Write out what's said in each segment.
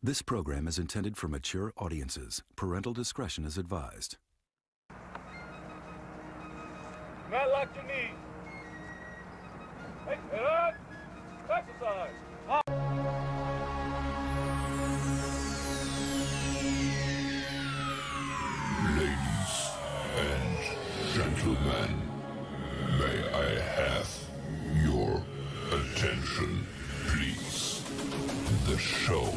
This program is intended for mature audiences. Parental discretion is advised. Not lock your knees. Hey, exercise. Ladies and gentlemen, may I have your attention, please? The show.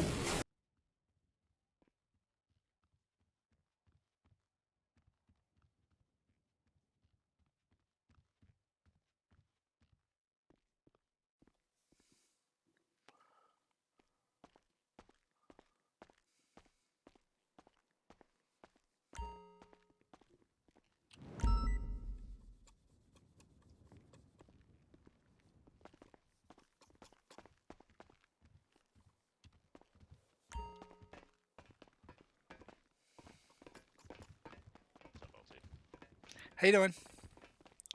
How you doing?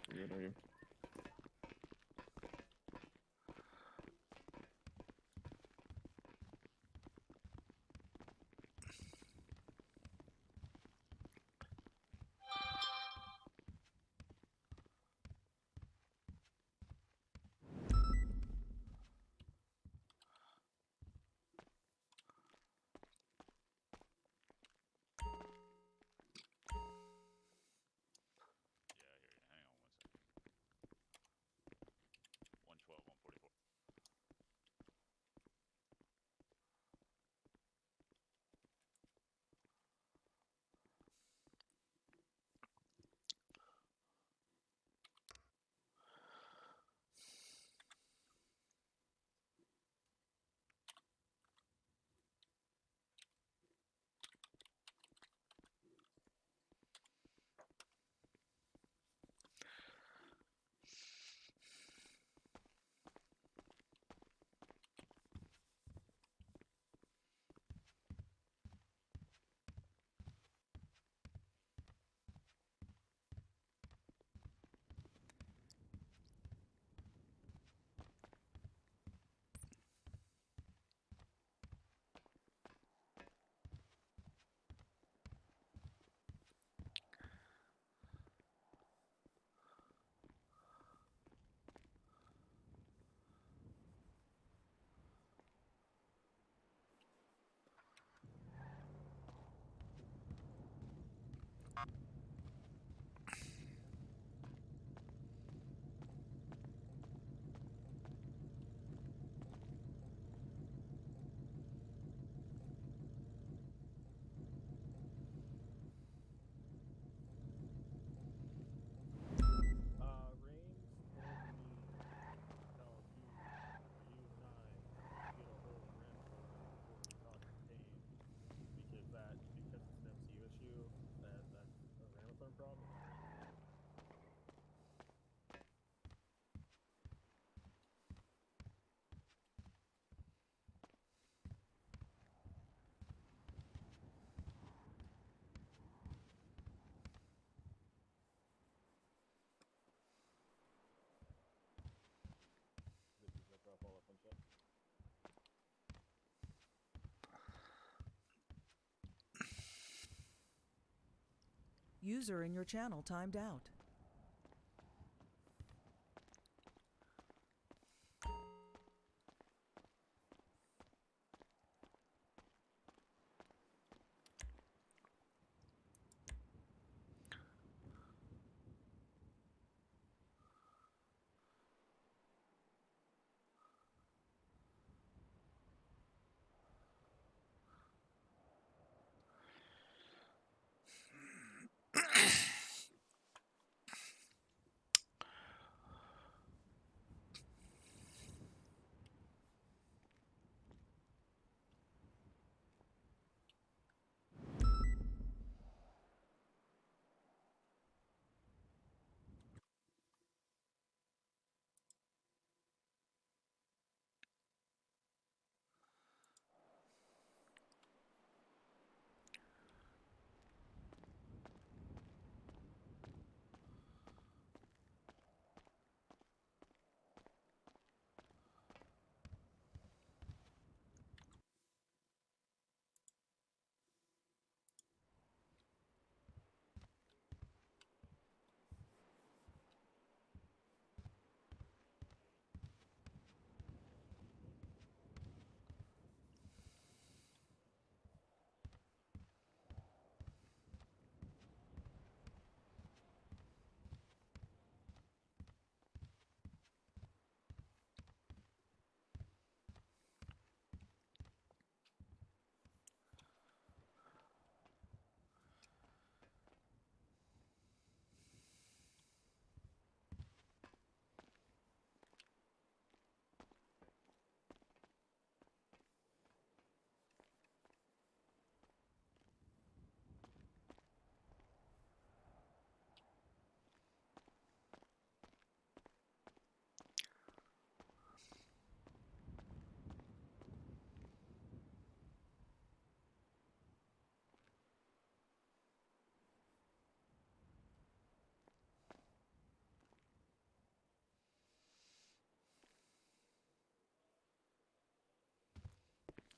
Good, how are you? User in your channel timed out.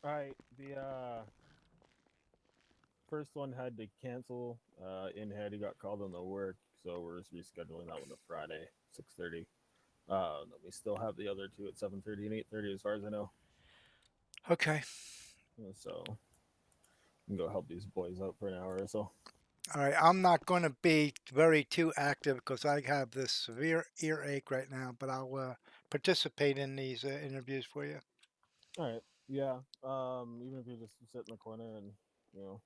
All right. The first one had to cancel. In head, he got called on the work, so we're just rescheduling that one to Friday, 6:30. Then we still have the other two at 7:30 and 8:30, as far as I know. Okay. So we can go help these boys out for an hour or so. All right. I'm not going to be very too active because I have this severe earache right now, but I'll participate in these interviews for you. All right. Yeah. Even if you just sit in the corner and you know,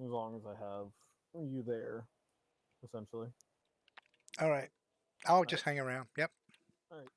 as long as I have you there, essentially. All right. I'll All just right. hang around. Yep. All right.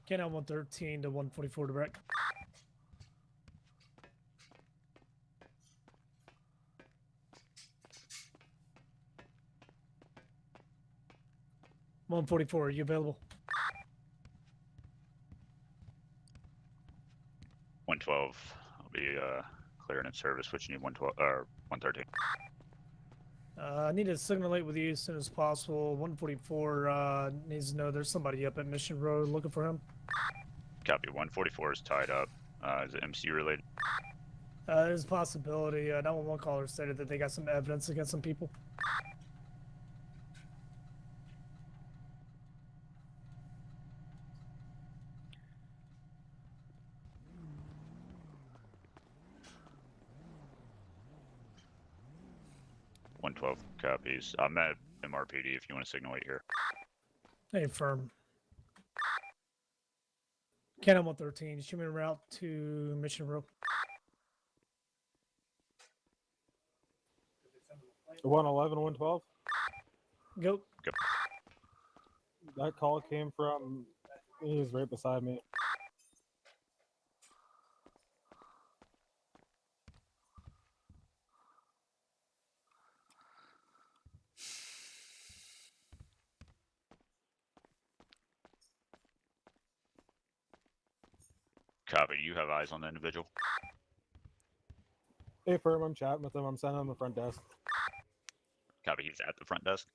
Canal 113 to 144 direct. $144, are you available? Copy. Clear and in service. Which you need 112 or 113. I need to signal late with you as soon as possible. 144 needs to know there's somebody up at Mission Road looking for him. Copy. 144 is tied up. Is it MC related? There's a possibility. 911 caller stated that they got some evidence against some people. Copies. I'm at MRPD if you want to signal it here. Hey, firm. Canon 113, shoot me en route to Mission Road. 111, 112. Go. Go. That call came from. He was right beside me. Copy. You have eyes on the individual. Hey, firm. I'm chatting with him. I'm sending him the front desk. Copy. He's at the front desk.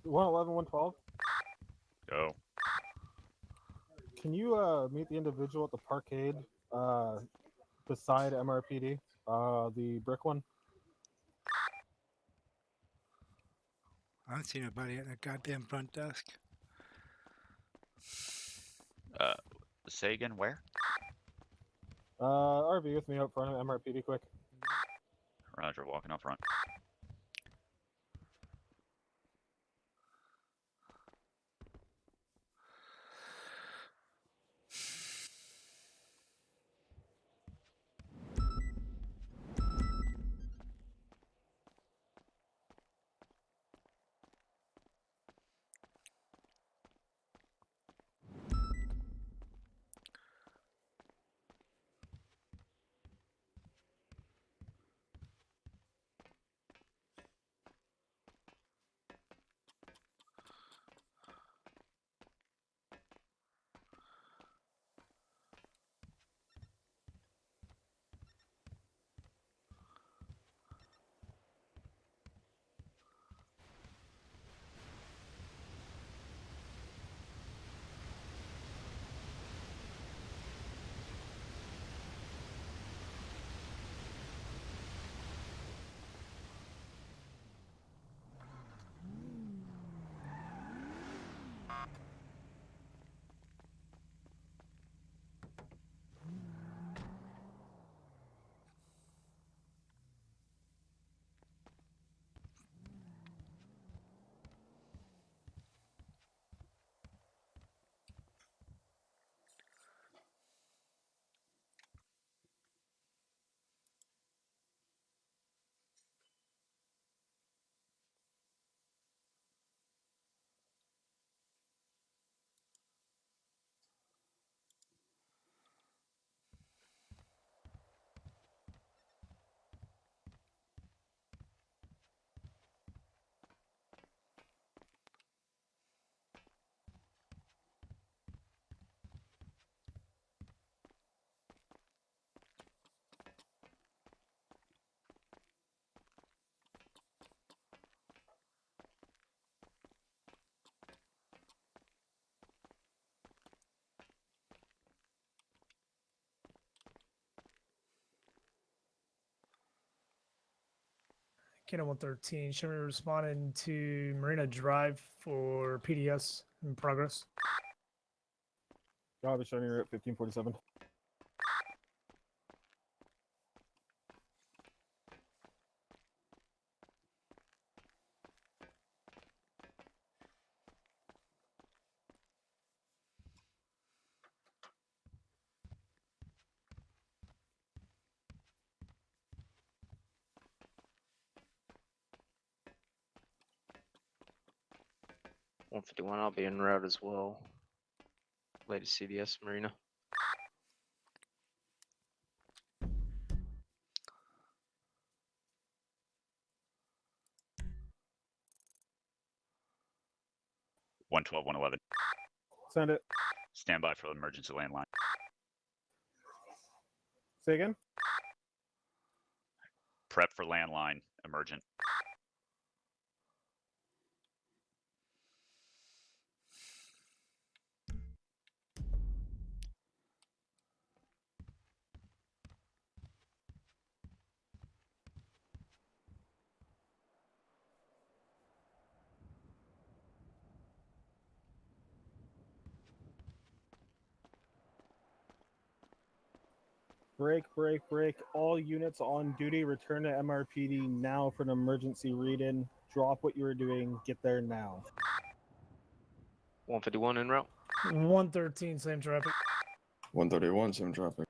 111, 112. Go. Can you meet the individual at the parkade beside MRPD? The brick one. I don't see nobody at that goddamn front desk. Say again, where? RV with me up front of MRPD, quick. Roger, walking up front. Canon 113, show me responding to Marina Drive for PDS in progress. I'll be showing you at 1547. I'll be en route as well. Latest CDS Marina. One 111. Send it. Stand by for the emergency landline. Say again? Prep for landline. Emergent. Break, break, break. All units on duty, return to MRPD now for an emergency read-in. Drop what you were doing. Get there now. 151 en route. 113, same traffic. 131, same traffic.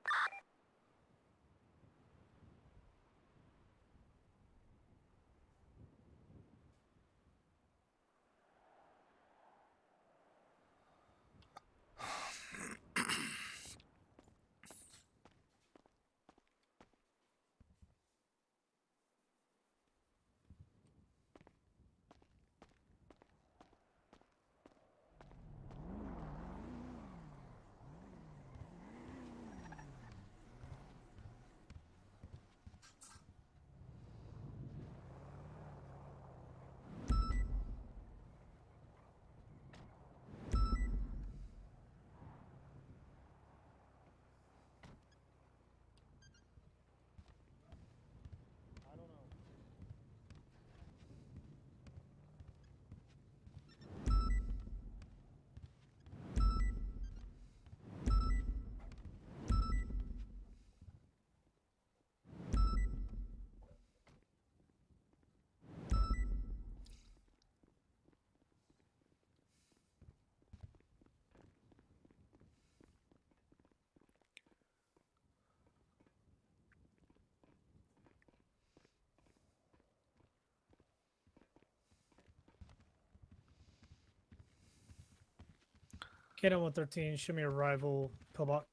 Cannon 113, show me arrival, pillbox.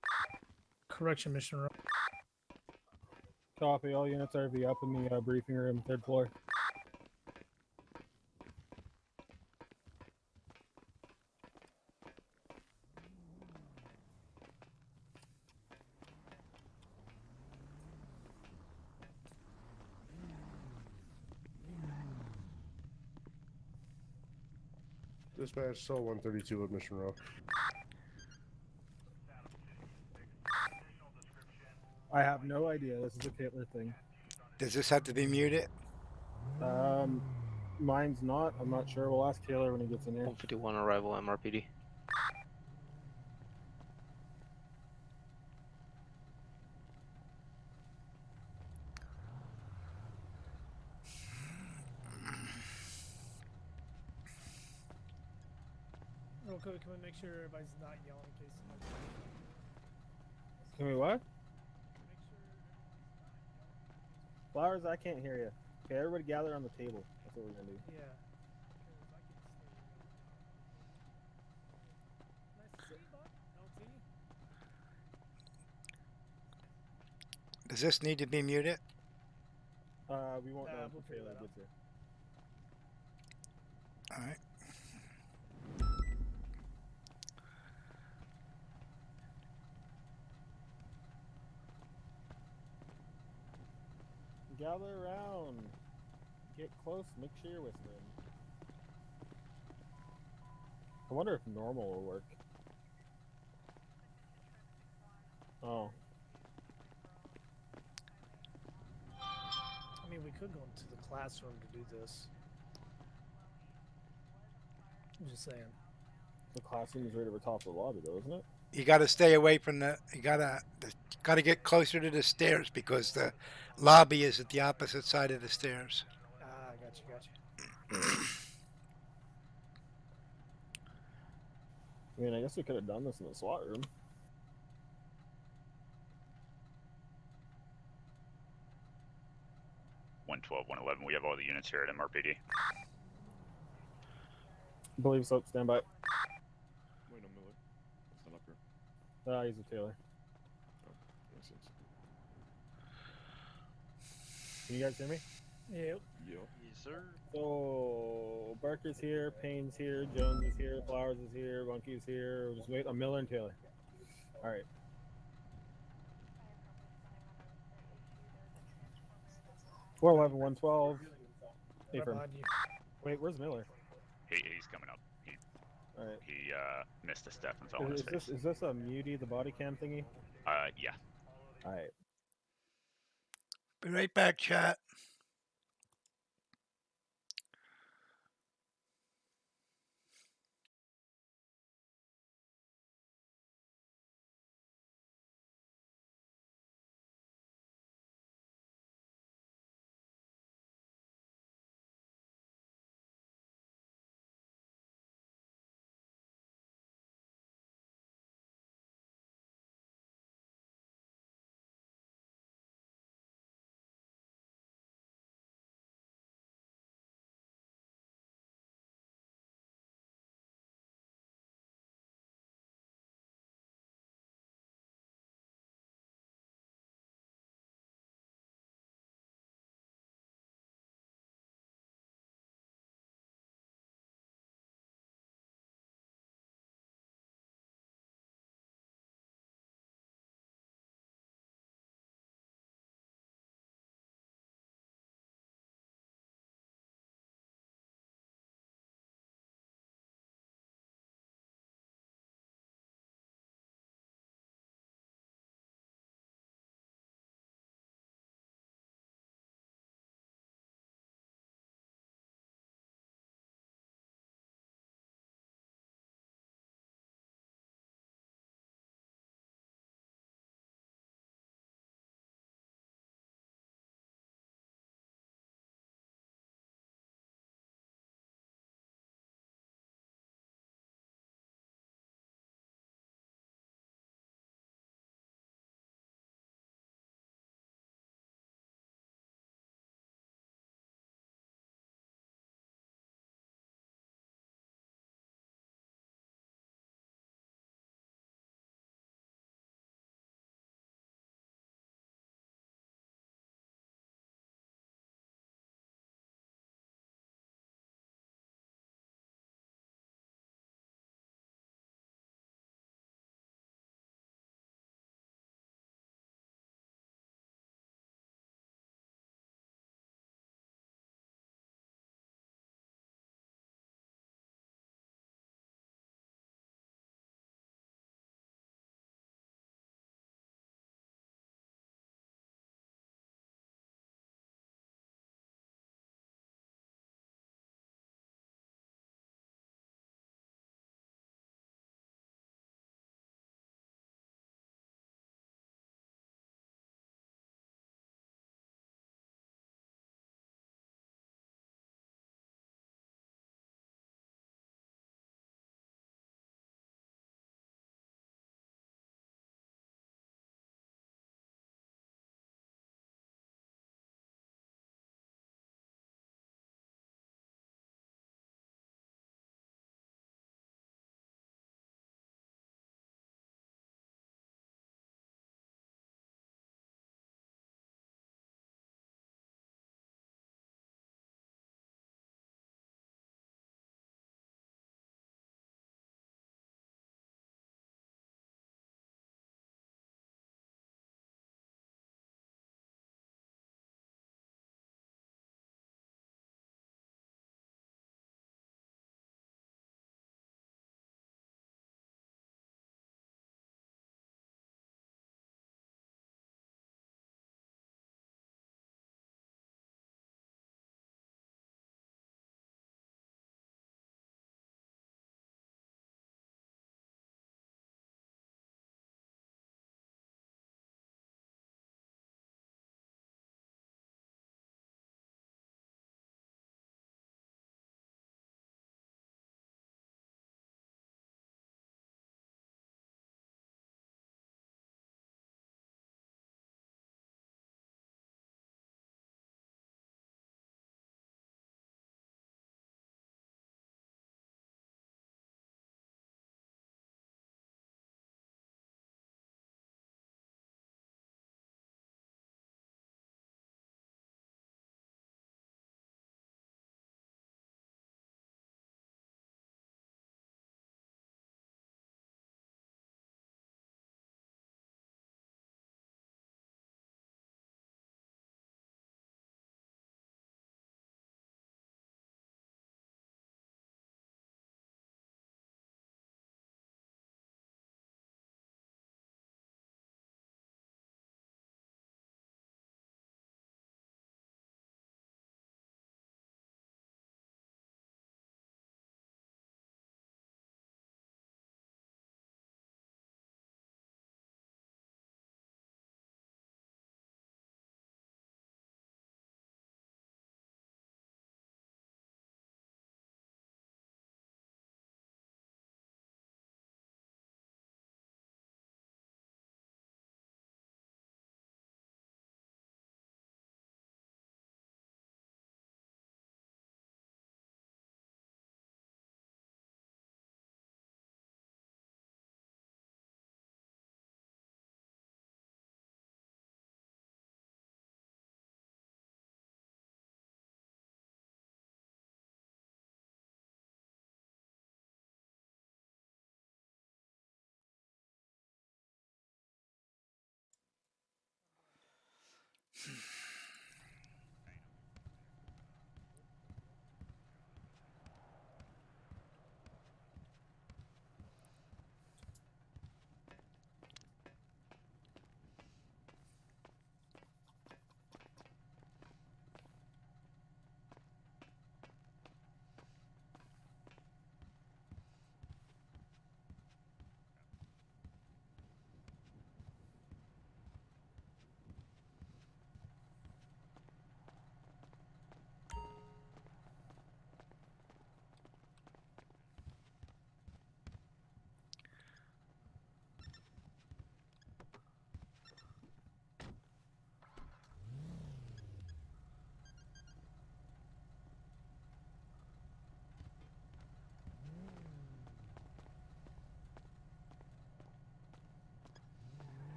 Correction mission room. Copy. All units are up in the briefing room, 3rd floor. Dispatch, cell 132 at Mission Row. I have no idea. This is a Taylor thing. Does this have to be muted? Mine's not. I'm not sure. We'll ask Taylor when he gets in here. 151 arrival MRPD. Real quick, can we make sure everybody's not yelling in case somebody... Can we what? Flowers, I can't hear you. Okay, everybody gather on the table. That's what we're gonna do. Yeah. Does this need to be muted? We won't know we'll until figure Taylor that out. gets here. All right. Gather around. Get close. Make sure you're whispering. I wonder if normal will work. Oh. I mean, we could go into the classroom to do this. I'm just saying. The classroom is right over top of the lobby, though, isn't it? You got to stay away from the. You gotta get closer to the stairs because the lobby is at the opposite side of the stairs. Ah, gotcha. I mean, I guess we could have done this in the SWAT room. One 111. We have all the units here at MRPD. I believe so. Stand by. Wait, no, Miller. It's not up here. He's a Taylor. Oh, makes sense. Can you guys hear me? Yep. Yup. Yes, sir. So Barker's here, Payne's here, Jones is here, Flowers is here, Bunky's here. We'll just wait on Miller and Taylor. All right. 411, 112. Hey, Right firm. behind you. Wait, where's Miller? He's coming up. All right. He missed a step and fell on his Is face. this a mutie, the body cam thingy? Yeah. All right. Be right back, chat.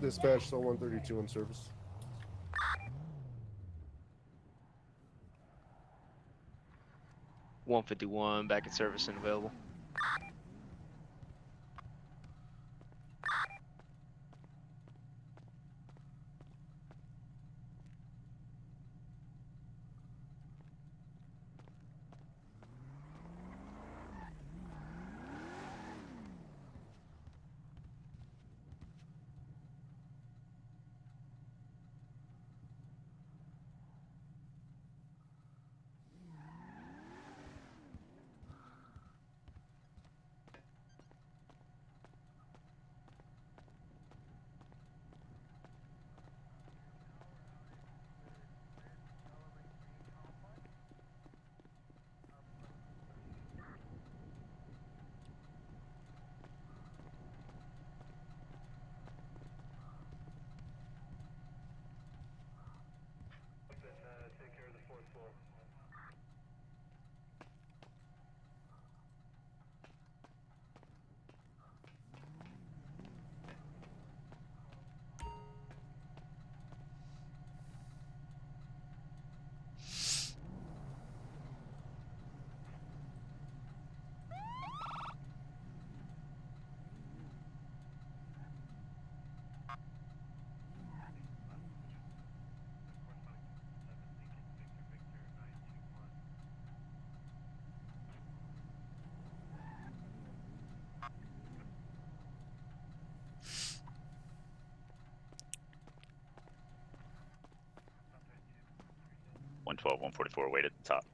Dispatch, Cell 132 in service. $151 back in service and available. Take care of the fourth floor. 112, 144, wait at the top.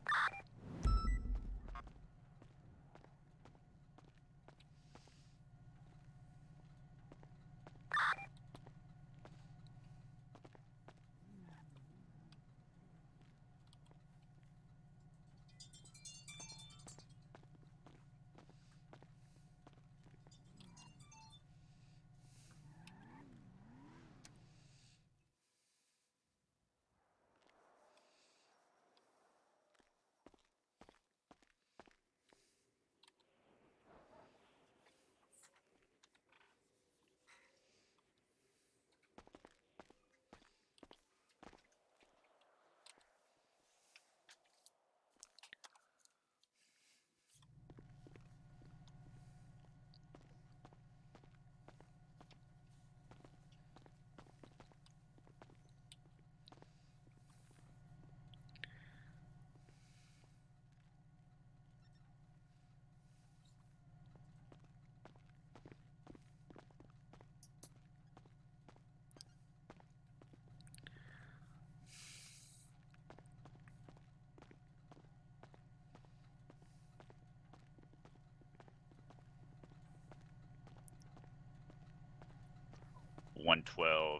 $112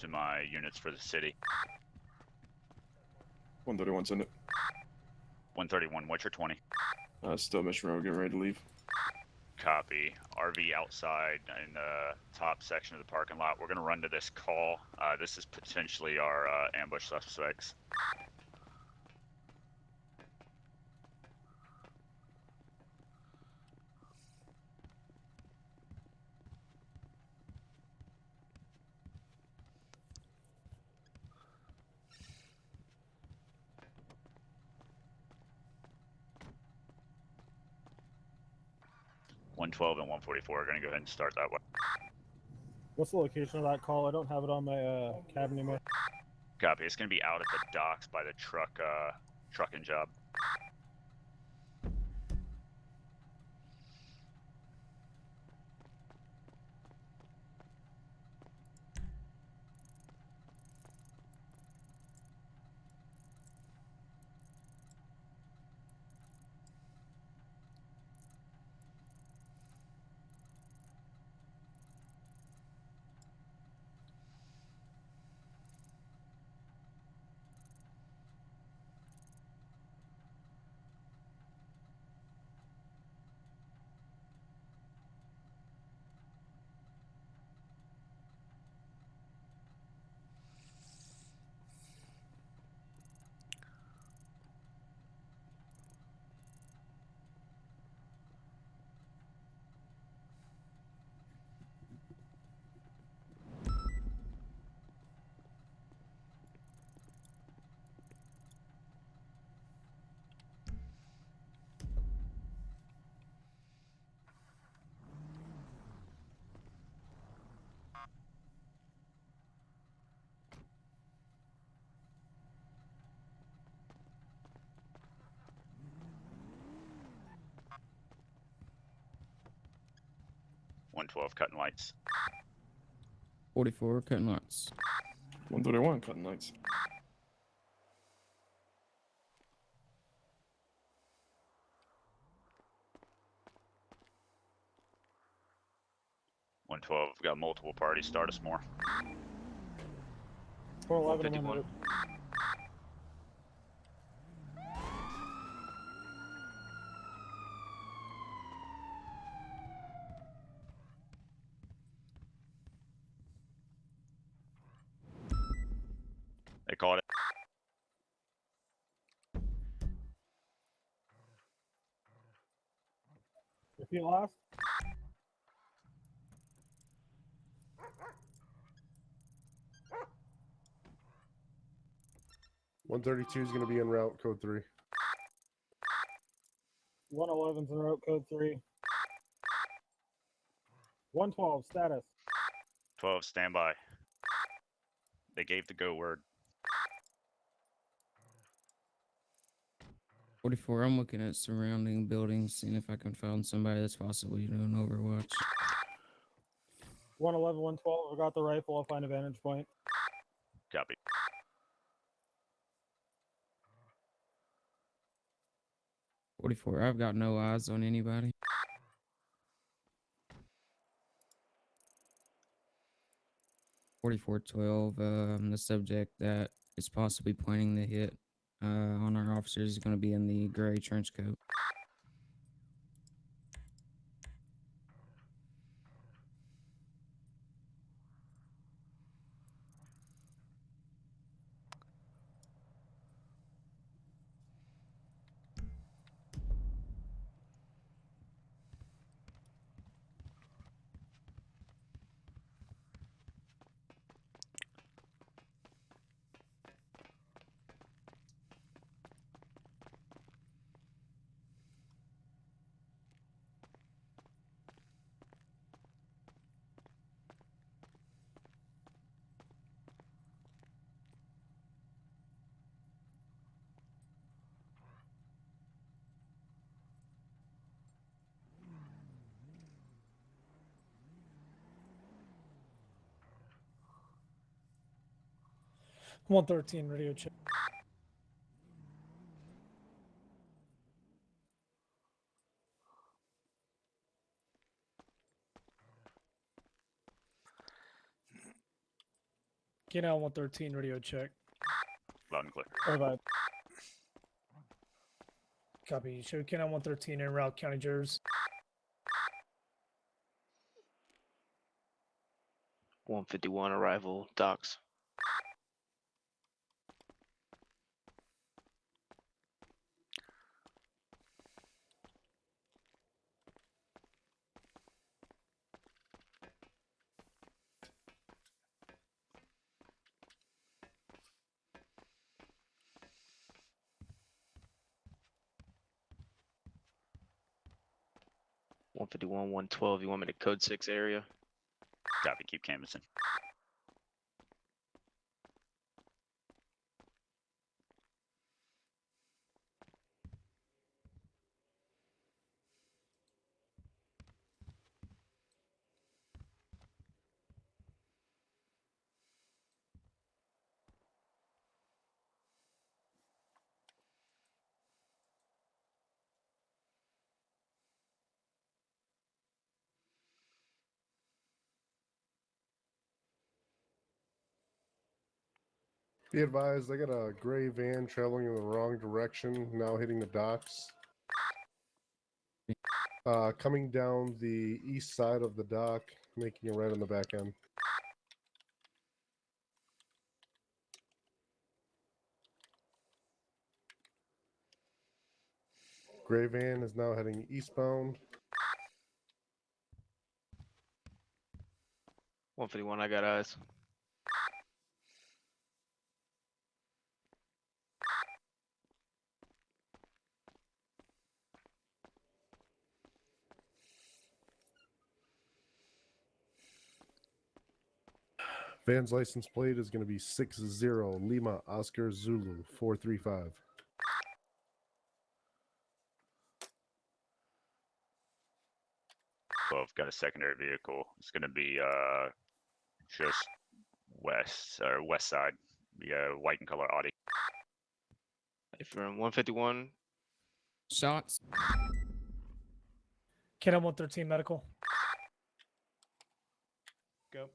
to my units for the city. 131, send it. 131, what's your 20? Still Mission Road, getting ready to leave. Copy. RV outside in the top section of the parking lot. We're going to run to this call. This is potentially our ambush suspects. $112 and 144 are going to go ahead and start that way. What's the location of that call? I don't have it on my cab anymore. Copy. It's going to be out at the docks by the trucking job. 112 cutting lights. 44 cutting lights. 131 cutting lights. 112, we got multiple parties. Start us more. 411 151. They caught it. If you lost, 132 is going to be en route, code 3. 111's in route code 3. 112 status. 12, stand by. They gave the go word. 44, I'm looking at surrounding buildings, seeing if I can find somebody that's possibly doing Overwatch. 111, 112. I got the rifle. I'll find a vantage point. Copy. 44, I've got no eyes on anybody. 4412, the subject that is possibly planning the hit on our officers is going to be in the gray trench coat. One 13 radio check. Get out 113 radio check. Loud and clear. Bye-bye. Copy. Show Ken on 113 en route County Jurors. 151 arrival docks. $151, 112. You want me to code 6 area? Copy. Keep canvassing. Be advised, I got a gray van traveling in the wrong direction, now hitting the docks. Coming down the east side of the dock, making a right on the back end. Gray van is now heading eastbound. 151, I got eyes. Van's license plate is going to be 60 Lima Oscar Zulu 435. 112 got a secondary vehicle. It's gonna be just west or west side. Be a white and color Audi. If you're in 151, Shots. Kid on 113 medical. Go.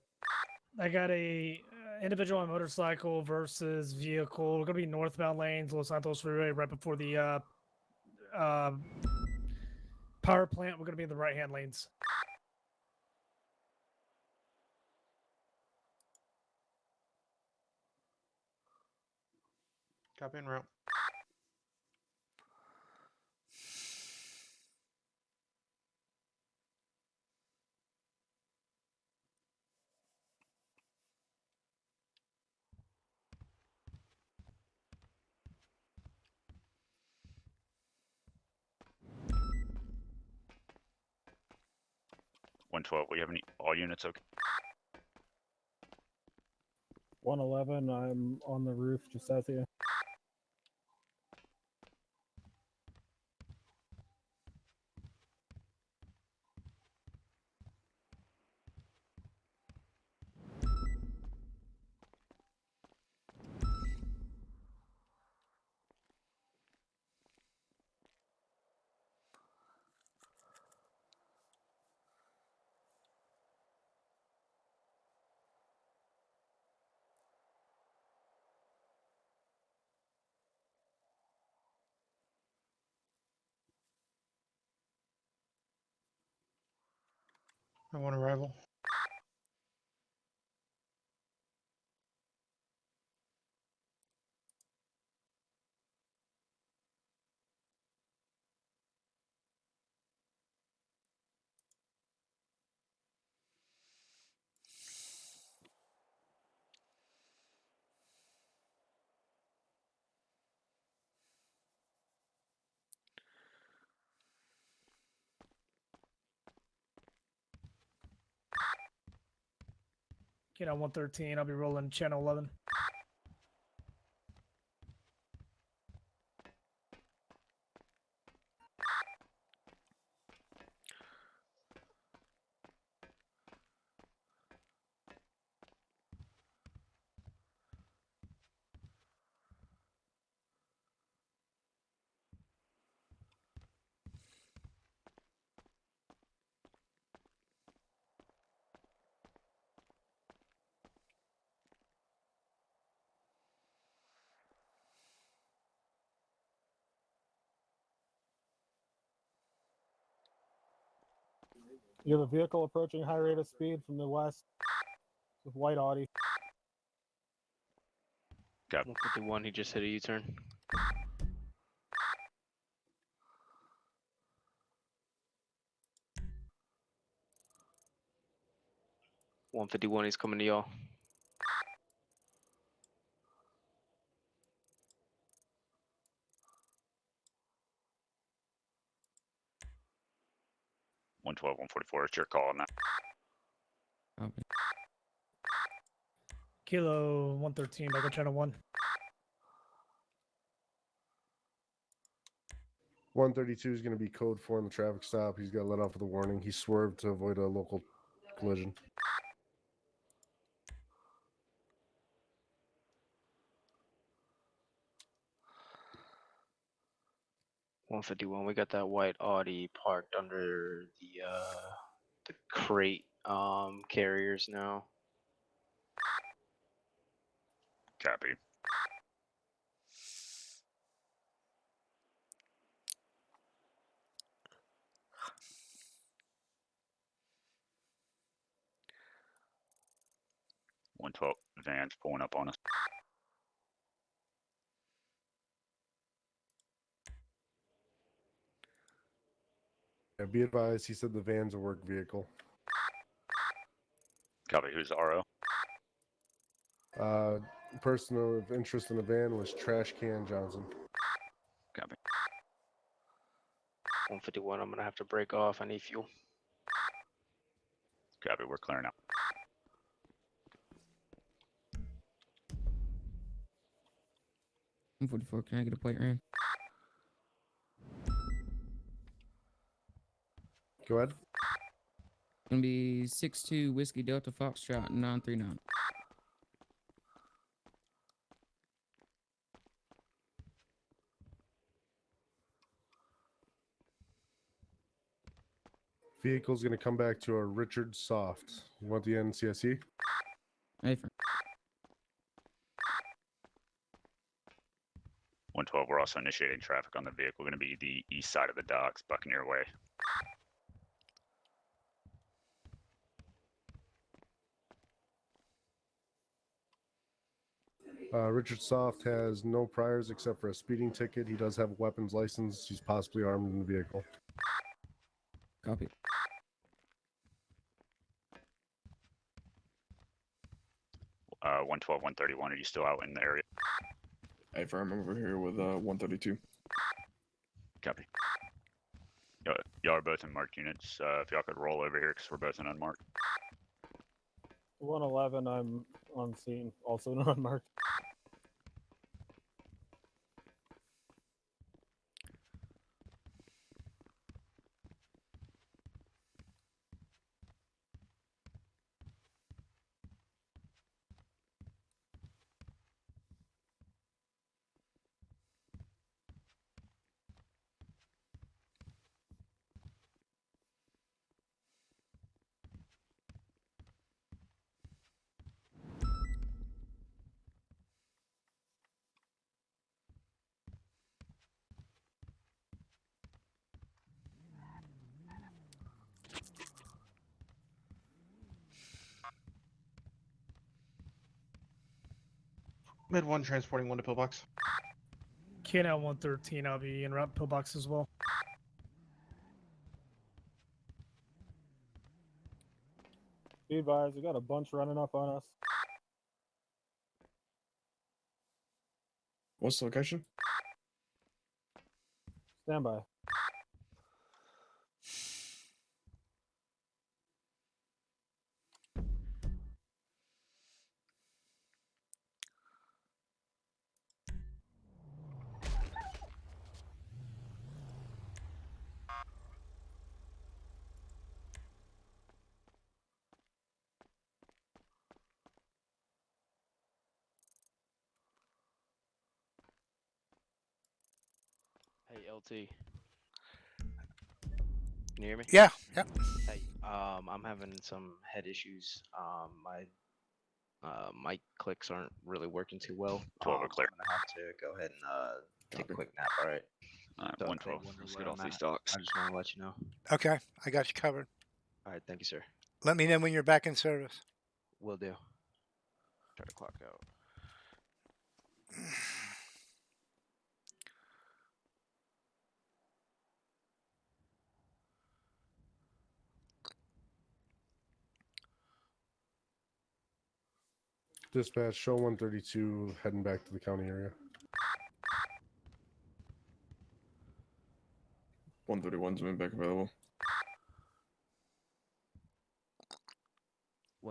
I got a individual on motorcycle versus vehicle. We're gonna be northbound lanes, Los Santos Freeway, right before the power plant. We're gonna be in the right-hand lanes. Copy en route. We have any all units okay? 111, I'm on the roof just south of you. I want arrival. Kid on 113. I'll be rolling channel 11. You have a vehicle approaching high rate of speed from the west with white Audi. Got 151, he just hit a U-turn. .151, he's coming to y'all. one 144. It's your call on that. Copy. Kilo 113. Back on channel 1. 132 is going to be code 4 in the traffic stop. He's got let off with a warning. He swerved to avoid a local collision. .151, we got that white Audi parked under the crate carriers now. Copy. .112 vans pulling up on us. Yeah, be advised, he said the van's a work vehicle. Copy. Who's the RO? Person of interest in the van was Trash Can Johnson. Copy. 151, I'm gonna have to break off. I need fuel. Copy. We're clearing out. .144. Can I get a plate ran? Go ahead. Gonna be 62 Whiskey Delta Foxtrot 939. Vehicle's going to come back to a Richard Soft. You want the NCSE? Affirm. 112, we're also initiating traffic on the vehicle. Going to be the east side of the docks, Buccaneer Way. Richard Soft has no priors except for a speeding ticket. He does have a weapons license. He's possibly armed in the vehicle. Copy. Uh, 112, 131, are you still out in the area? Affirm, I'm over here with 132. Copy. Y'all are both in marked units. If y'all could roll over here because we're both in unmarked. 111, I'm on scene, also not unmarked. Mid 1 transporting 1 to pillbox. KNL 113, I'll be en route pillbox as well. Be advised, we got a bunch running up on us. What's the location? Stand by. Hey, LT. Can you hear me? Yeah, yeah. Hey, I'm having some head issues. My clicks aren't really working too well. 12 are clear. I'm gonna have to go ahead and take a quick nap. All right. Alright, So if 112, they wonder let's where get off I'm these at, docks. I just want to let you know. Okay, I got you covered. All right, thank you, sir. Let me know when you're back in service. Will do. Try to clock out. Dispatch, show 132 heading back to the county area. 131's been back available.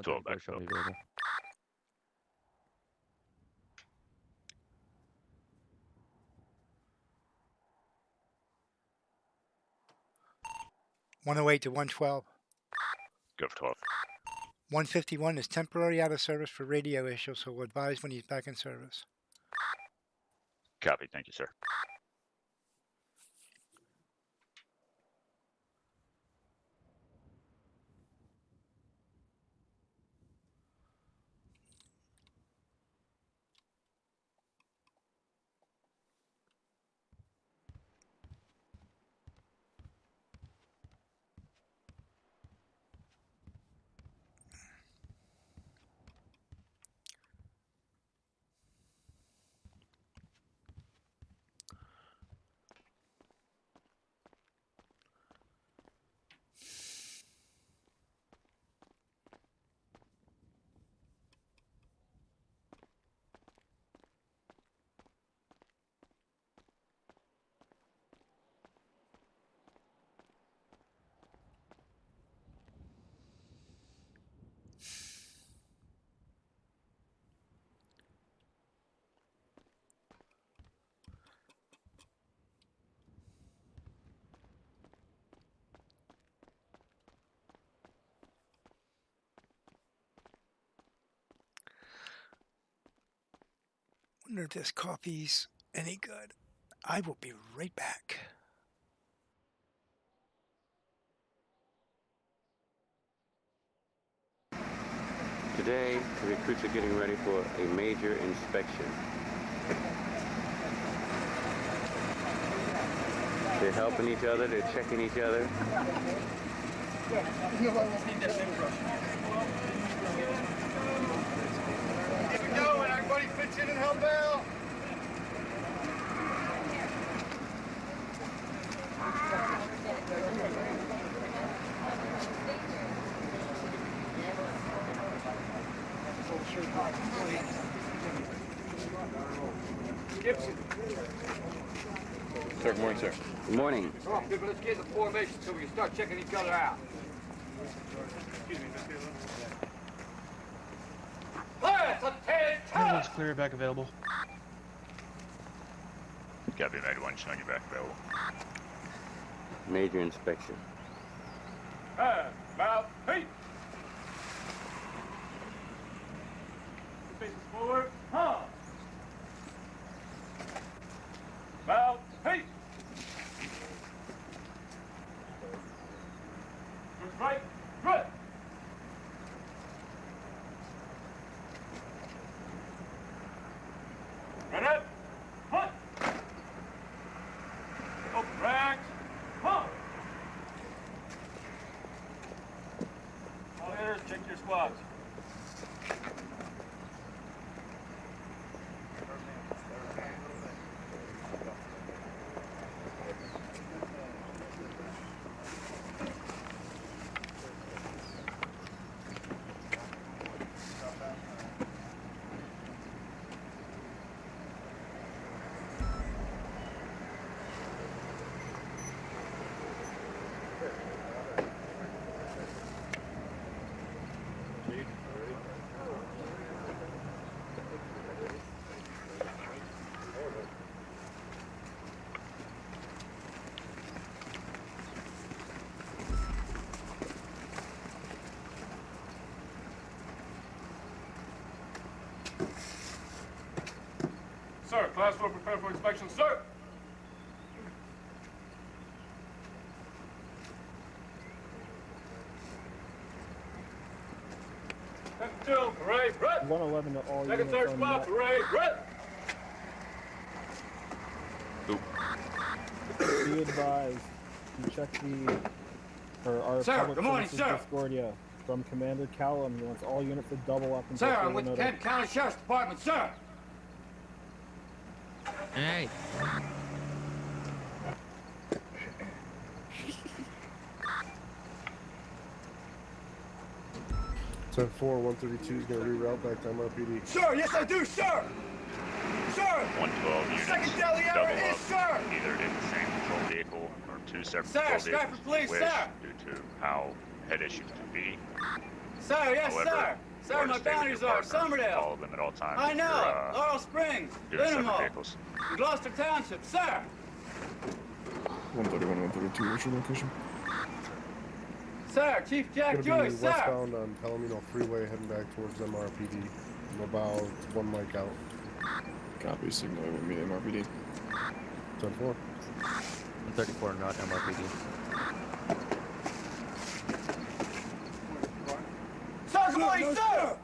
12 back show me available. available. One 108 to 112. Go for 12. 151 is temporary out of service for radio issue, so we'll advise when he's back in service. Copy, thank you, sir. wonder if this coffee's any good. I will be right back. Today, the recruits are getting ready for a major inspection. They're helping each other, they're checking each other. Keep it going, everybody pitch in and help out. Gibson. Sir, good morning, sir. Good morning. Come on, people, let's get in the formation so we can start checking each other out. Let's attend Everyone's clear, back available. Copy, made one, showing you back available. Major inspection. About, hey! Faces forward, About, hey! First right, good! Right up, hunt! Open ranks, hunt! All hitters, check your squads. Sir, class 4 prepare for inspection, sir. Second parade, red. 111 to all Second, units third on squad, net. parade, red. Be advised, you check for our Sir, public good morning, services sir. Discordia from Commander Callum. He wants all units to double up and Sir, take I'm over with the notice. Kent County Sheriff's Department, sir. Hey. 10-4, 132 is going to reroute back to MRPD. Sir, yes I do, sir. Sir. 112 units. Second deadly double error is, up, sir. either in the same patrol vehicle or two separate Sir, patrol Stratford vehicles Police, wish, sir. due to how head issues can be. Sir, yes, However, sir. you Sir, are to my stay with your boundaries are partner, Somerdale. Follow them at all times. I if know you're, it. Laurel Springs, doing separate Linamore, vehicles. and Gloucester Township, sir. 131, 132, what's your location? Sir, Chief Jack Going to Joyce, be sir. westbound on Palomino Freeway heading back towards MRPD. I'm about 1 mic out. Copy, signal with me, MRPD. 10-4. 134, not MRPD. Sir, good morning, sir.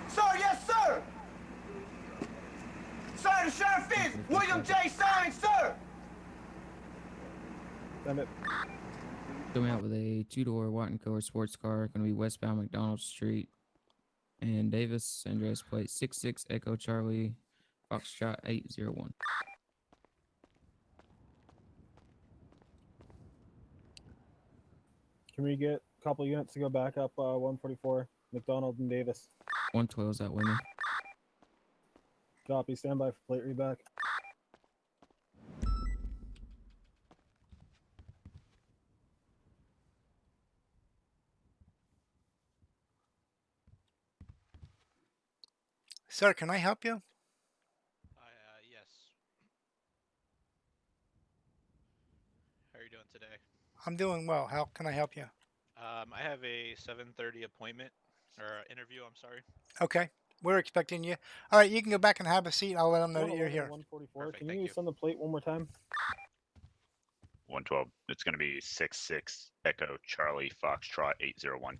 Sir, yes, sir. Sir, the sheriff is William J. Stein, sir. Send it. Coming out with a 2-door Watton Coer sports car, going to be westbound McDonald Street and Davis, address plate 66 Echo Charlie, Foxtrot 801. Can we get a couple units to go back up 144, McDonald and Davis? 112 is that with me. Copy, stand by for plate readback. Sir, can I help you? Yes. How are you doing today? I'm doing well. How can I help you? I have a 7:30 appointment or interview. I'm sorry. Okay. we're expecting you. All right, you can go back and have a seat. I'll let them know that you're 111 here. and 144. Perfect, Can thank you you. send the plate one more time? 112. It's going to be 66 Echo Charlie Foxtrot 801.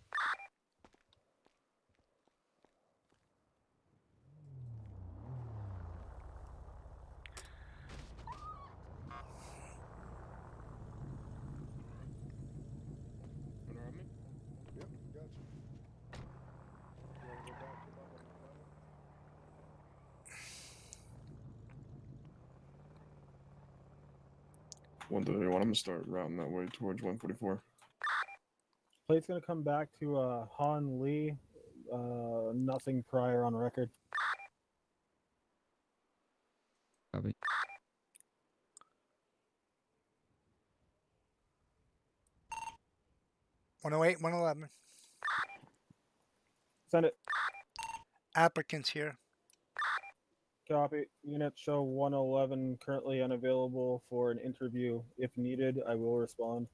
Around me? Yep, got you. You want to go back to level 131. I'm gonna start routing that way towards 144. Plate's gonna come back to Han Lee. Nothing prior on record. Copy. $108, 111. Send it. Applicants here. Copy. Units show 111 currently unavailable for an interview. If needed, I will respond.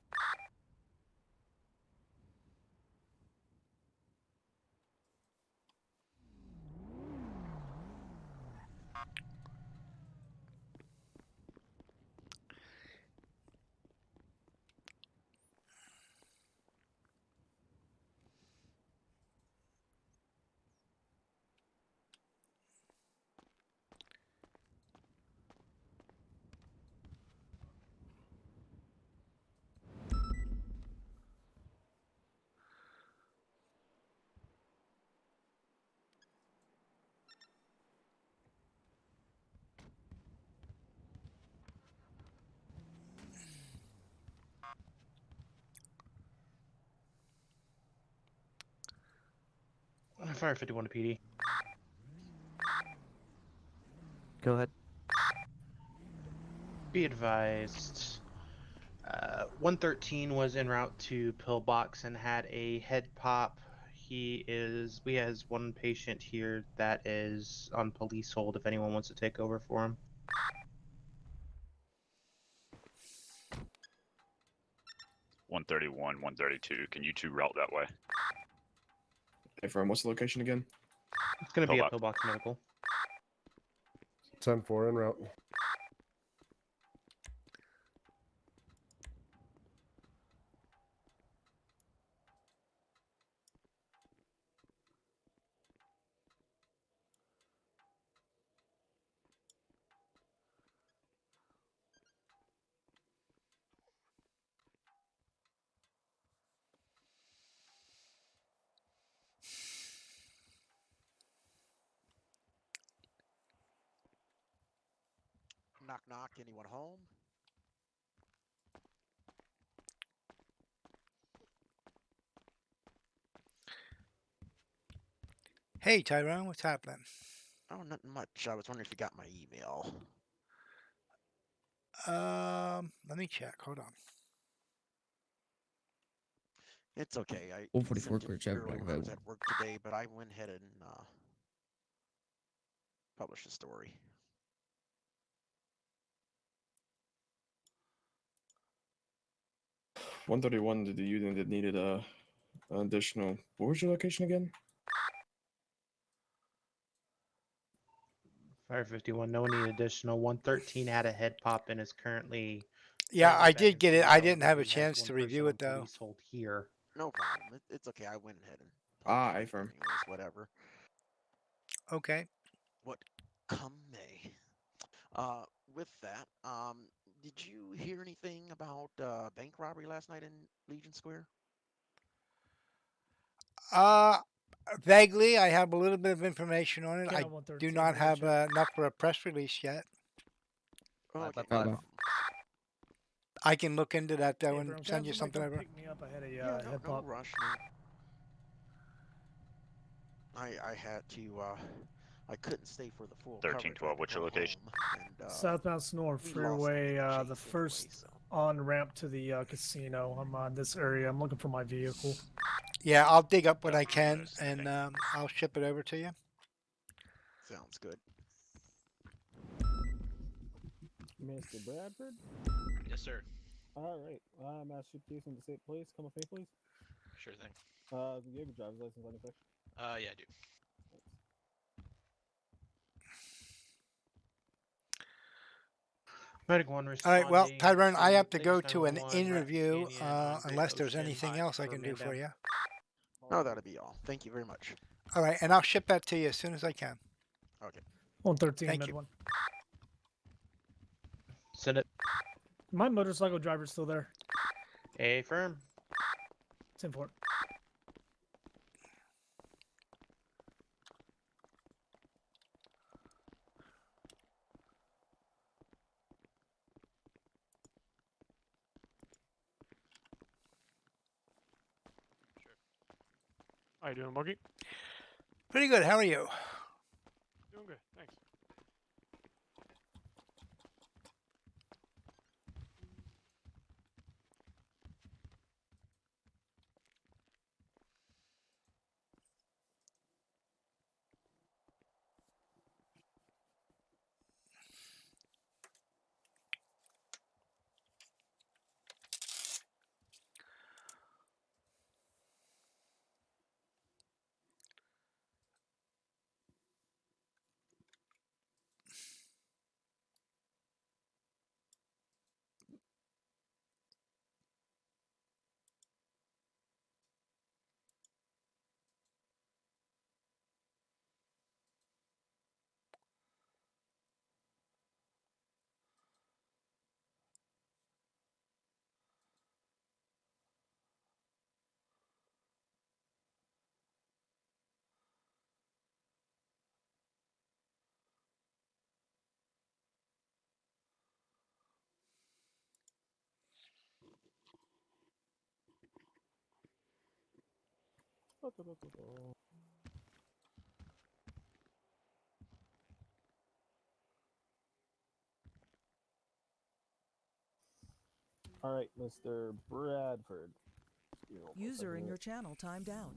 Fire 51 to PD. Go ahead. Be advised. 113 was en route to Pillbox and had a head pop. We has one patient here that is on police hold if anyone wants to take over for him. One 132. Can you two route that way? Hey, firm, what's the location again? It's going to be a Pillbox. Pillbox Medical. 10-4 en route. Knock knock, anyone home? Hey, Tyrone, what's happening? Oh, nothing much. I was wondering if you got my email. Let me check. Hold on. It's okay. I 144 sent it clear traffic earlier back when I was available. at work today, but I went ahead and published the story. $131 to the unit that needed an additional. What was your location again? Fire 51, no one need additional. 113 had a head pop and is currently. Yeah, I back did in get it. police I hold, didn't but have a he has chance one to person review on it though. police hold here. No problem. It's okay. I went ahead and Ah, published it firm. anyways, whatever. Okay. What come may. With that, did you hear anything about bank robbery last night in Legion Square? Vaguely, I have a little bit of information on it. Ken I on do 113, not I have got enough for a press release yet. Oh, okay, no Copy. problem. I can look into that though Hey, and bro, can I send have you somebody something come over. pick me up? I had a Yeah, head no pop. rush. No. I had to. I couldn't stay for the full coverage. I had 1312. to What's your run location? home, and Southbound Sonora we lost Freeway, the the chase first anyway, so. on ramp to the casino. I'm on this area. I'm looking for my vehicle. Yeah, I'll dig up what I Copy, can guys. and I'll ship it over to you. Sounds good. Mr. Bradford? Yes, sir. All right. Mass Chief Police in the state police. Come with me, please. Sure thing. You have your driver's license on your face? Yeah, I do. Medic 1 All right, well, responding Tyrone, I have to Ladies go to an 911, Rapid interview Canyon on Great unless there's Ocean, anything 5 else I for can do man for down. you. No, that'll be all. Thank you very much. All right, and I'll ship that to you as soon as I can. Okay. 113 Thank Med you. 1. Send it. My motorcycle driver's still there. A firm. 10-4. How you doing, Bunky? Pretty good. How are you? Doing good, thanks. All right, Mr. Bradford. User in your channel timed out.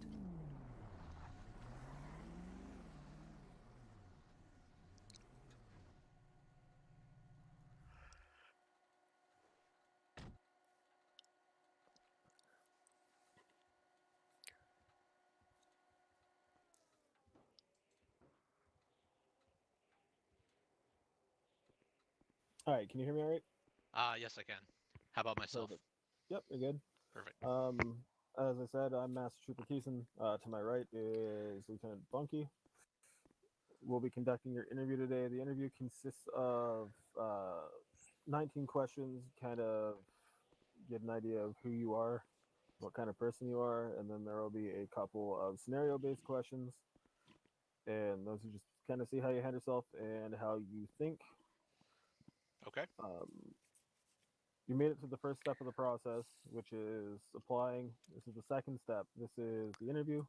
All right, can you hear me all right? Yes, I can. How about myself? Perfect. Yep, you're good. Perfect. As I said, I'm Master Trooper Keeson. To my right is Lieutenant Bunky. We'll be conducting your interview today. The interview consists of 19 questions, kind of get an idea of who you are, what kind of person you are, and then there will be a couple of scenario-based questions, and those are just kind of see how you handle yourself and how you think. Okay. You made it to the first step of the process, which is applying. This is the second step. This is the interview.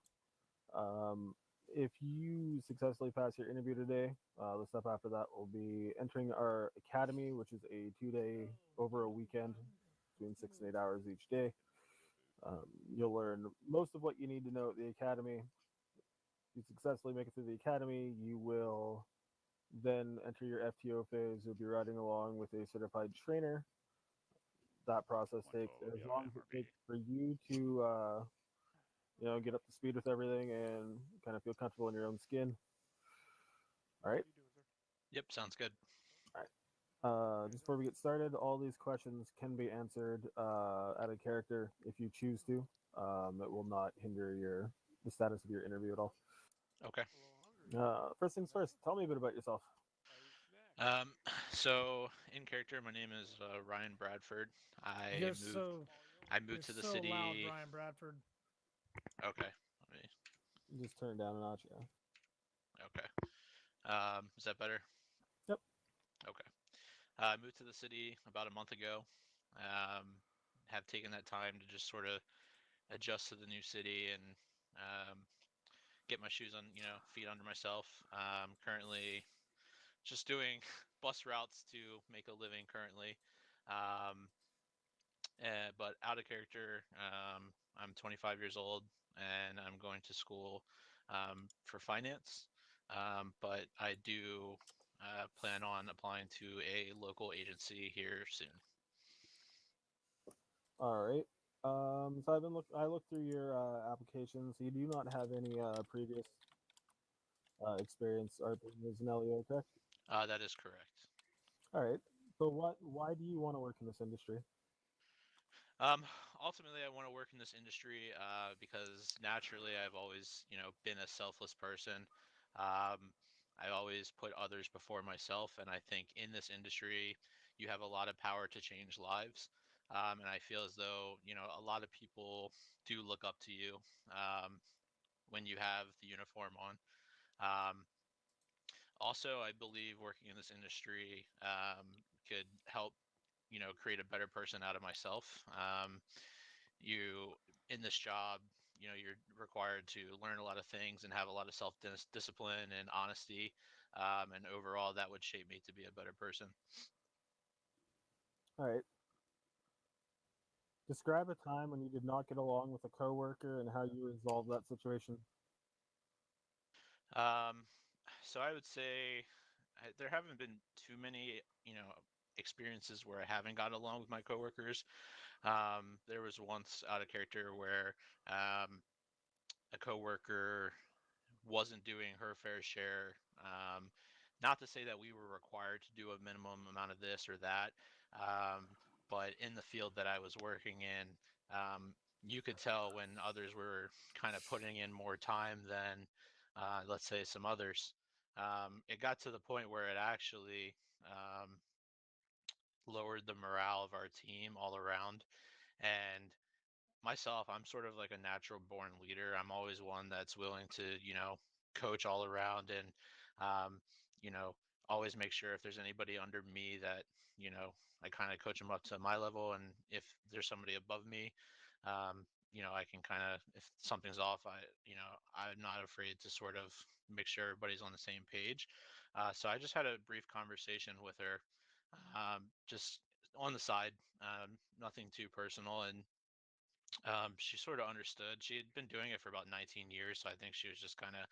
If you successfully pass your interview today, the step after that will be entering our academy, which is a 2-day over a weekend between 6 and 8 hours each day. You'll learn most of what you need to know at the academy. If you successfully make it through the academy, you will then enter your FTO phase. You'll be riding along with a certified trainer. That process takes as long as it takes for you to get up to speed with everything and kind of feel comfortable in your own skin. All right. Yep, sounds good. All right. Just before we get started, all these questions can be answered out of character if you choose to. It will not hinder the status of your interview at all. Okay. First things first, tell me a bit about yourself. So in character, my name is Ryan Bradford. I moved to the so city. Loud, Ryan Bradford. Okay. Just turn it down a notch, yeah. Okay. Is that better? Yep. Okay. I moved to the city about a month ago. Have taken that time to just sort of adjust to the new city and get my shoes on, feet under myself. Currently just doing bus routes to make a living currently. But out of character, I'm 25 years old and I'm going to school for finance. But I do plan on applying to a local agency here soon. All right. So I looked through your application. So you do not have any previous experience RPing as an LEO, correct? That is correct. All right. So why do you want to work in this industry? Ultimately, I want to work in this industry because naturally, I've always, been a selfless person. Um, I always put others before myself, and I think in this industry, you have a lot of power to change lives. And I feel as though, a lot of people do look up to you when you have the uniform on. Um, Also, I believe working in this industry could help, create a better person out of myself. You in this job, you're required to learn a lot of things and have a lot of self discipline and honesty, and overall that would shape me to be a better person. All right. Describe a time when you did not get along with a coworker and how you resolved that situation. um, so I would say there haven't been too many experiences where I haven't got along with my coworkers. There was once out of character where a coworker wasn't doing her fair share. Not to say that we were required to do a minimum amount of this or that, um, but in the field that I was working in, you could tell when others were kind of putting in more time than, let's say, some others. It got to the point where it actually lowered the morale of our team all around. And myself, I'm sort of like a natural born leader. I'm always one that's willing to, coach all around and, um, you know, always make sure if there's anybody under me that, I kind of coach them up to my level. And if there's somebody above me, I can kind of, if something's off, I'm not afraid to sort of make sure everybody's on the same page. So I just had a brief conversation with her, just on the side, nothing too personal. And she sort of understood. She had been doing it for about 19 years, so I think she was just kind of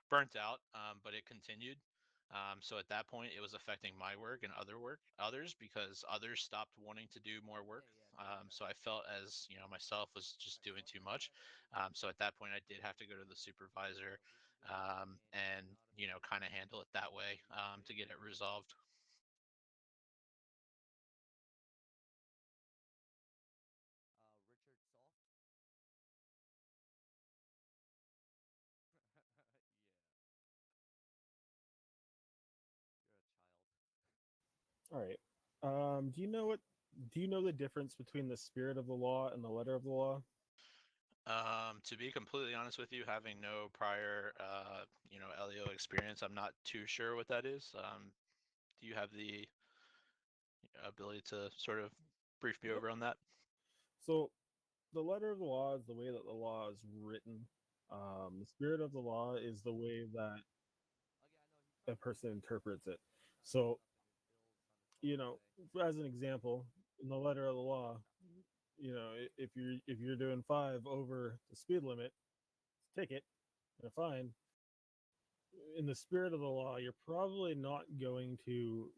burnt out. But it continued. So at that point, it was affecting my work and others because others stopped wanting to do more work. So I felt as myself was just doing too much. So at that point, I did have to go to the supervisor and kind of handle it that way to get it resolved. Richard Soft. Yeah, you're a child. All right. Do you know the difference between the spirit of the law and the letter of the law? To be completely honest with you, having no prior, LEO experience, I'm not too sure what that is. Do you have the ability to sort of brief me Yep. over on that? So the letter of the law is the way that the law is written. The spirit of the law is the way that a person interprets it. So, as an example, in the letter of the law, if you're doing 5 over the speed limit, it's a ticket and a fine. In the spirit of the law, you're probably not going to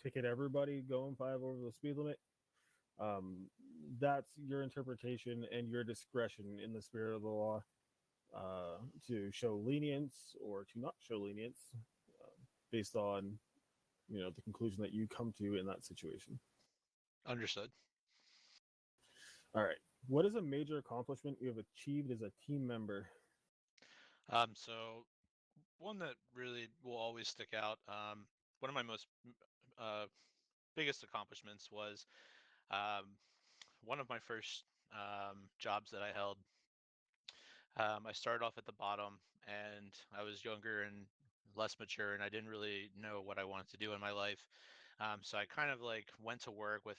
ticket everybody going 5 over the speed limit. That's your interpretation and your discretion in the spirit of the law to show lenience or to not show lenience based on the conclusion that you come to in that situation. Understood. All right. What is a major accomplishment you have achieved as a team member? So one that really will always stick out. One of my most uh, biggest accomplishments was um, one of my first jobs that I held. I started off at the bottom, and I was younger and less mature, and I didn't really know what I wanted to do in my life. So I kind of like went to work with,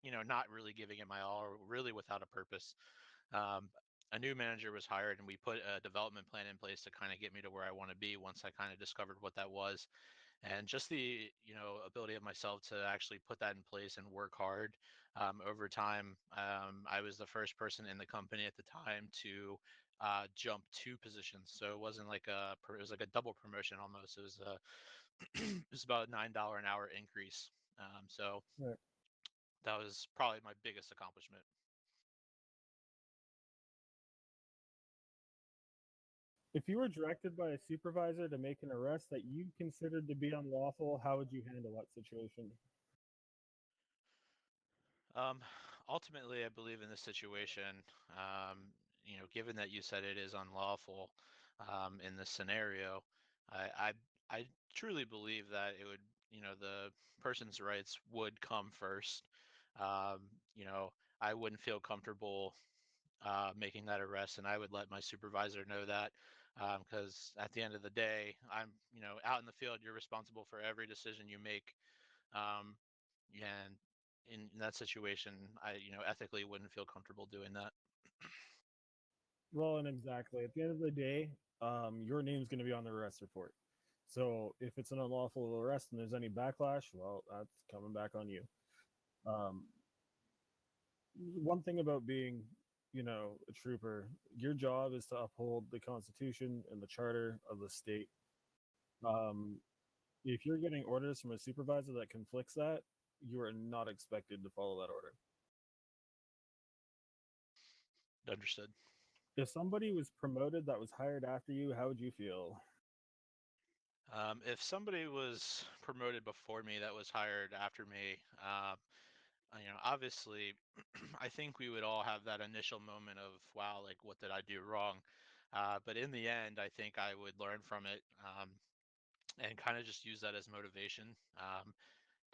not really giving it my all, or really without a purpose. Um, a new manager was hired, and we put a development plan in place to kind of get me to where I want to be once I kind of discovered what that was. And just the ability of myself to actually put that in place and work hard over time. I was the first person in the company at the time to jump 2 positions, so it wasn't like it was like a double promotion almost. It was it was about a $9 an hour increase. So Right. that was probably my biggest accomplishment. If you were directed by a supervisor to make an arrest that you considered to be unlawful, how would you handle that situation? Um, Ultimately, I believe in this situation, given that you said it is unlawful, in this scenario, I, I truly believe that it would, the person's rights would come first. Um, you know, I wouldn't feel comfortable making that arrest, and I would let my supervisor know that, because at the end of the day, I'm, out in the field. You're responsible for every decision you make, um, and in that situation, I, ethically wouldn't feel comfortable doing that. Well, and exactly. At the end of the day, your name's going to be on the arrest report. So if it's an unlawful arrest and there's any backlash, well, that's coming back on you. Um, one thing about being, a trooper, your job is to uphold the Constitution and the charter of the state. Um, if you're getting orders from a supervisor that conflicts that, you are not expected to follow that order. Understood. If somebody was promoted that was hired after you, how would you feel? If somebody was promoted before me that was hired after me, obviously, I think we would all have that initial moment of, wow, like, what did I do wrong? But in the end, I think I would learn from it, and kind of just use that as motivation,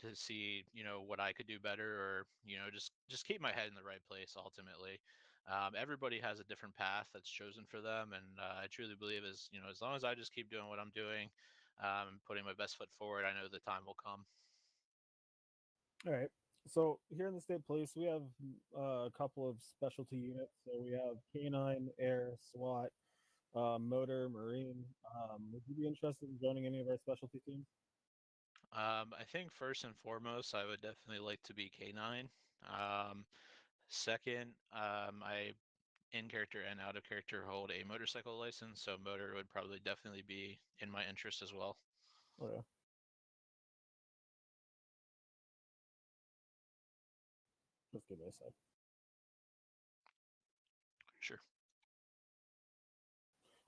to see, what I could do better, or, just keep my head in the right place ultimately. Everybody has a different path that's chosen for them, and I truly believe as long as I just keep doing what I'm doing, putting my best foot forward, I know the time will come. All right. So here in the state police, we have a couple of specialty units. So we have K9, Air, SWAT, Motor, Marine. Would you be interested in joining any of our specialty teams? I think first and foremost, I would definitely like to be K9. Second, I in character and out of character hold a motorcycle license, so motor would probably definitely be in my interest as well. Oh yeah. Just give me a sec. Sure.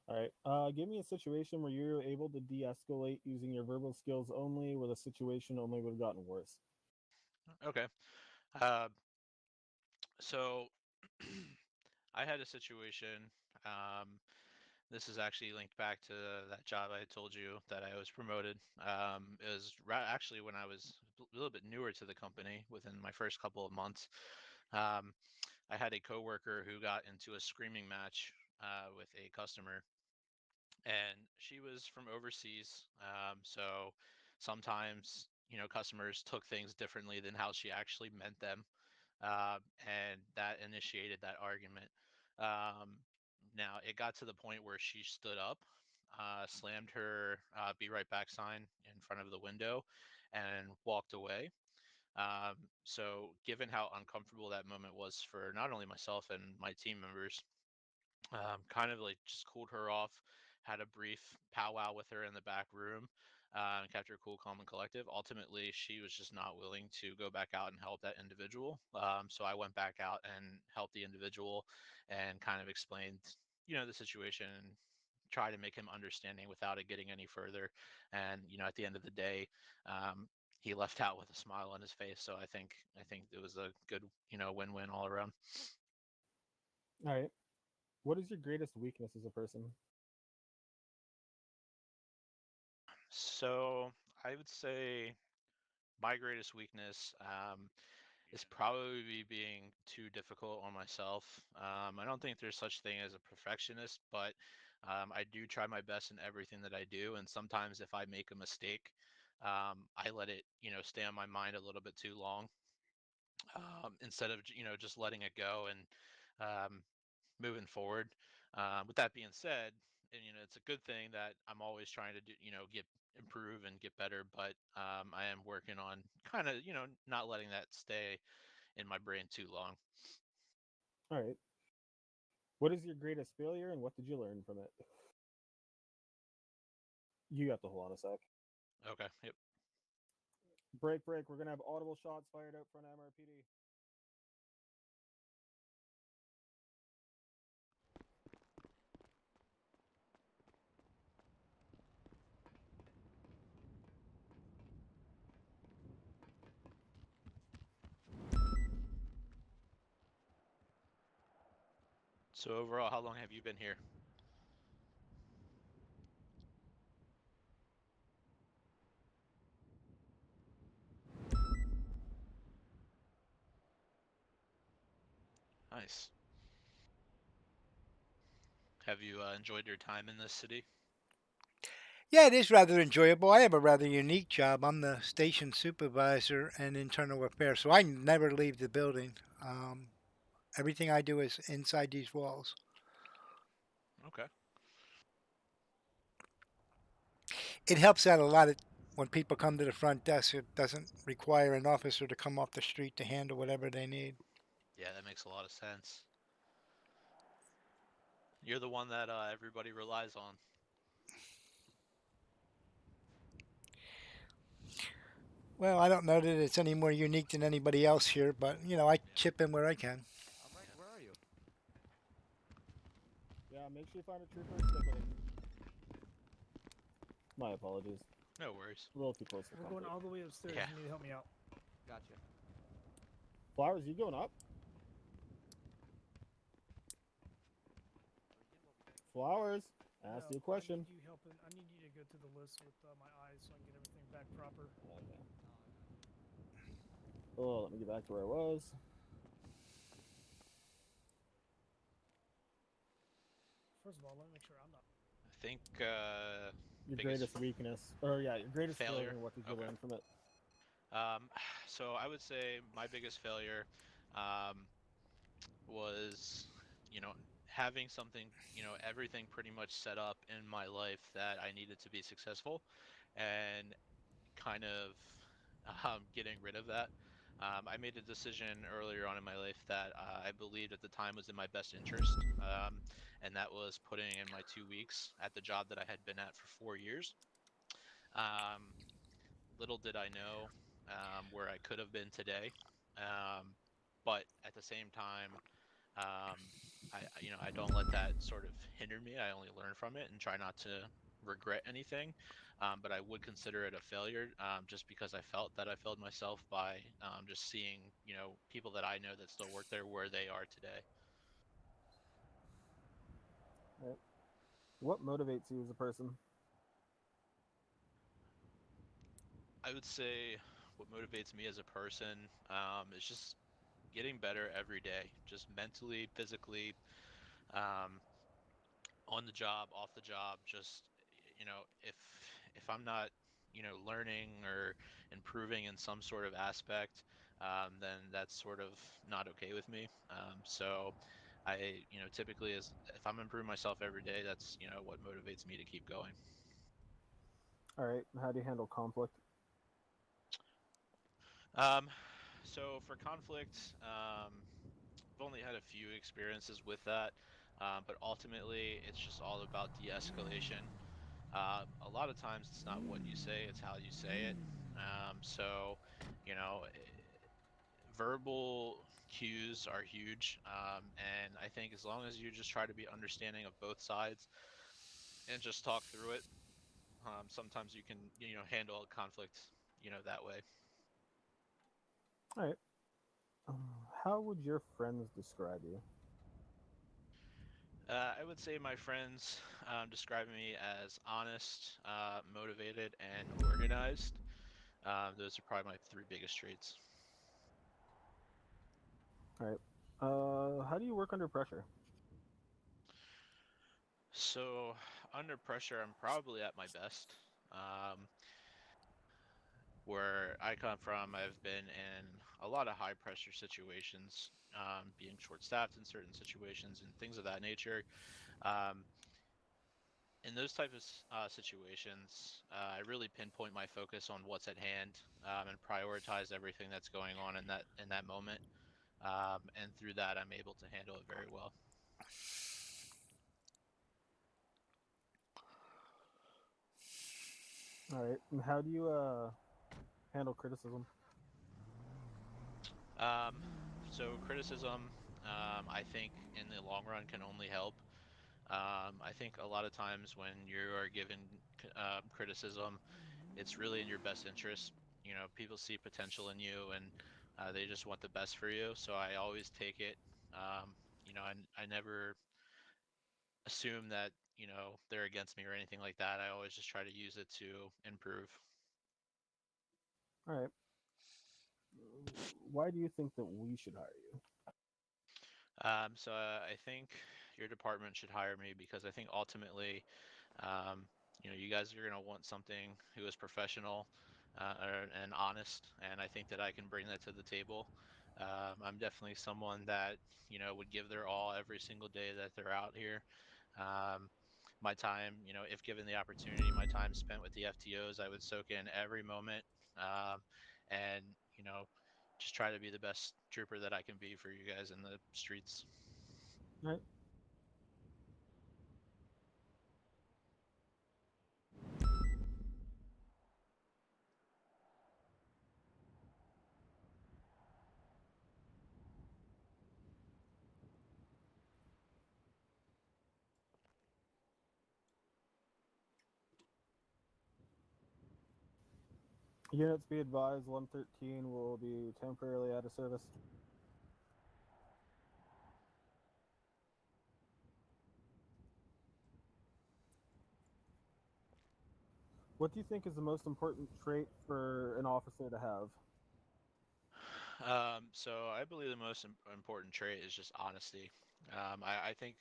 All right. Give me a situation where you're able to de-escalate using your verbal skills only, where the situation only would have gotten worse. Okay. So I had a situation. Um, this is actually linked back to that job I told you that I was promoted. It was actually when I was a little bit newer to the company, within my first couple of months. Um, I had a coworker who got into a screaming match with a customer, and she was from overseas. So sometimes, customers took things differently than how she actually meant them, and that initiated that argument. Um, Now it got to the point where she stood up, slammed her "Be right back" sign in front of the window, and walked away. So, given how uncomfortable that moment was for not only myself and my team members, kind of like just cooled her off, had a brief powwow with her in the back room, and kept her cool, calm, and collective. Ultimately, she was just not willing to go back out and help that individual. So I went back out and helped the individual, and kind of explained, the situation, and try to make him understanding without it getting any further. And at the end of the day, he left out with a smile on his face. So I think it was a good, win-win all around. All right. What is your greatest weakness as a person? So I would say my greatest weakness, is probably being too difficult on myself. I don't think there's such thing as a perfectionist, but I do try my best in everything that I do. And sometimes if I make a mistake, I let it, stay on my mind a little bit too long, instead of, just letting it go and um, moving forward. With that being said, and it's a good thing that I'm always trying to do, get improve and get better. But I am working on kind of, not letting that stay in my brain too long. All right. What is your greatest failure and what did you learn from it? You got to hold on a sec. Okay. Yep. Break. We're going to have audible shots fired out front of MRPD. So overall, how long have you been here? Nice. Have you enjoyed your time in this city? Yeah, it is rather enjoyable. I have a rather unique job. I'm the station supervisor and internal affairs, so I never leave the building. Everything I do is inside these walls. Okay. It helps out a lot when people come to the front desk. It doesn't require an officer to come off the street to handle whatever they need. Yeah, that makes a lot of sense. You're the one that everybody relies on. Well, I don't know that it's any more unique than anybody else here, but I chip in where I can. Mike, where are you? Yeah, make sure you find a trooper and stick with him. My apologies. No worries. A little too close for We're going comfort. all the way upstairs. Yeah. You need to help me out. Gotcha. Flowers, you going up? Flowers, ask you a question. I need you helping. I need you to go through the list with my eyes so I can get everything back proper. Okay. Oh, let me get back to where I was. First of all, let me make sure I'm not. I think Your biggest greatest weakness, or yeah, your greatest failure. failure. And what did you Okay. learn from it? So I would say my biggest failure was, having something, everything pretty much set up in my life that I needed to be successful, and kind of getting rid of that. I made a decision earlier on in my life that I believed at the time was in my best interest, and that was putting in my 2 weeks at the job that I had been at for 4 years. Um, Little did I know where I could have been today, but at the same time, um, I don't let that sort of hinder me. I only learn from it and try not to regret anything. But I would consider it a failure, just because I felt that I failed myself by just seeing, people that I know that still work there where they are today. Right. What motivates you as a person? I would say what motivates me as a person is just getting better every day, just mentally, physically, um, on the job, off the job. Just, if I'm not, learning or improving in some sort of aspect, then that's sort of not okay with me. So I, typically, as if I'm improving myself every day, that's, what motivates me to keep going. All right. How do you handle conflict? Um, so for conflict, I've only had a few experiences with that, but ultimately it's just all about de-escalation. A lot of times it's not what you say, it's how you say it. So, you know, verbal cues are huge. And I think as long as you just try to be understanding of both sides and just talk through it, sometimes you can, handle a conflict, that way. All right. How would your friends describe you? I would say my friends describe me as honest, motivated, and organized. Those are probably my three biggest traits. All right. How do you work under pressure? So, under pressure, I'm probably at my best. Um, where I come from, I've been in a lot of high pressure situations, being short staffed in certain situations and things of that nature. Um, in those type of situations, I really pinpoint my focus on what's at hand, and prioritize everything that's going on in that moment. And through that, I'm able to handle it very well. All right. And how do you handle criticism? Um, so criticism, I think in the long run can only help. I think a lot of times when you are given criticism, it's really in your best interest. People see potential in you, and they just want the best for you. So I always take it. Um, I never assume that they're against me or anything like that. I always just try to use it to improve. All right. Why do you think that we should hire you? So I think your department should hire me because I think ultimately, um, you guys are gonna want something who is professional and honest, and I think that I can bring that to the table. I'm definitely someone that would give their all every single day that they're out here. Um, my time, if given the opportunity, my time spent with the FTOs, I would soak in every moment, um, and just try to be the best trooper that I can be for you guys in the streets. All right. Units be advised, 113 will be temporarily out of service. What do you think is the most important trait for an officer to have? So I believe the most important trait is just honesty. I think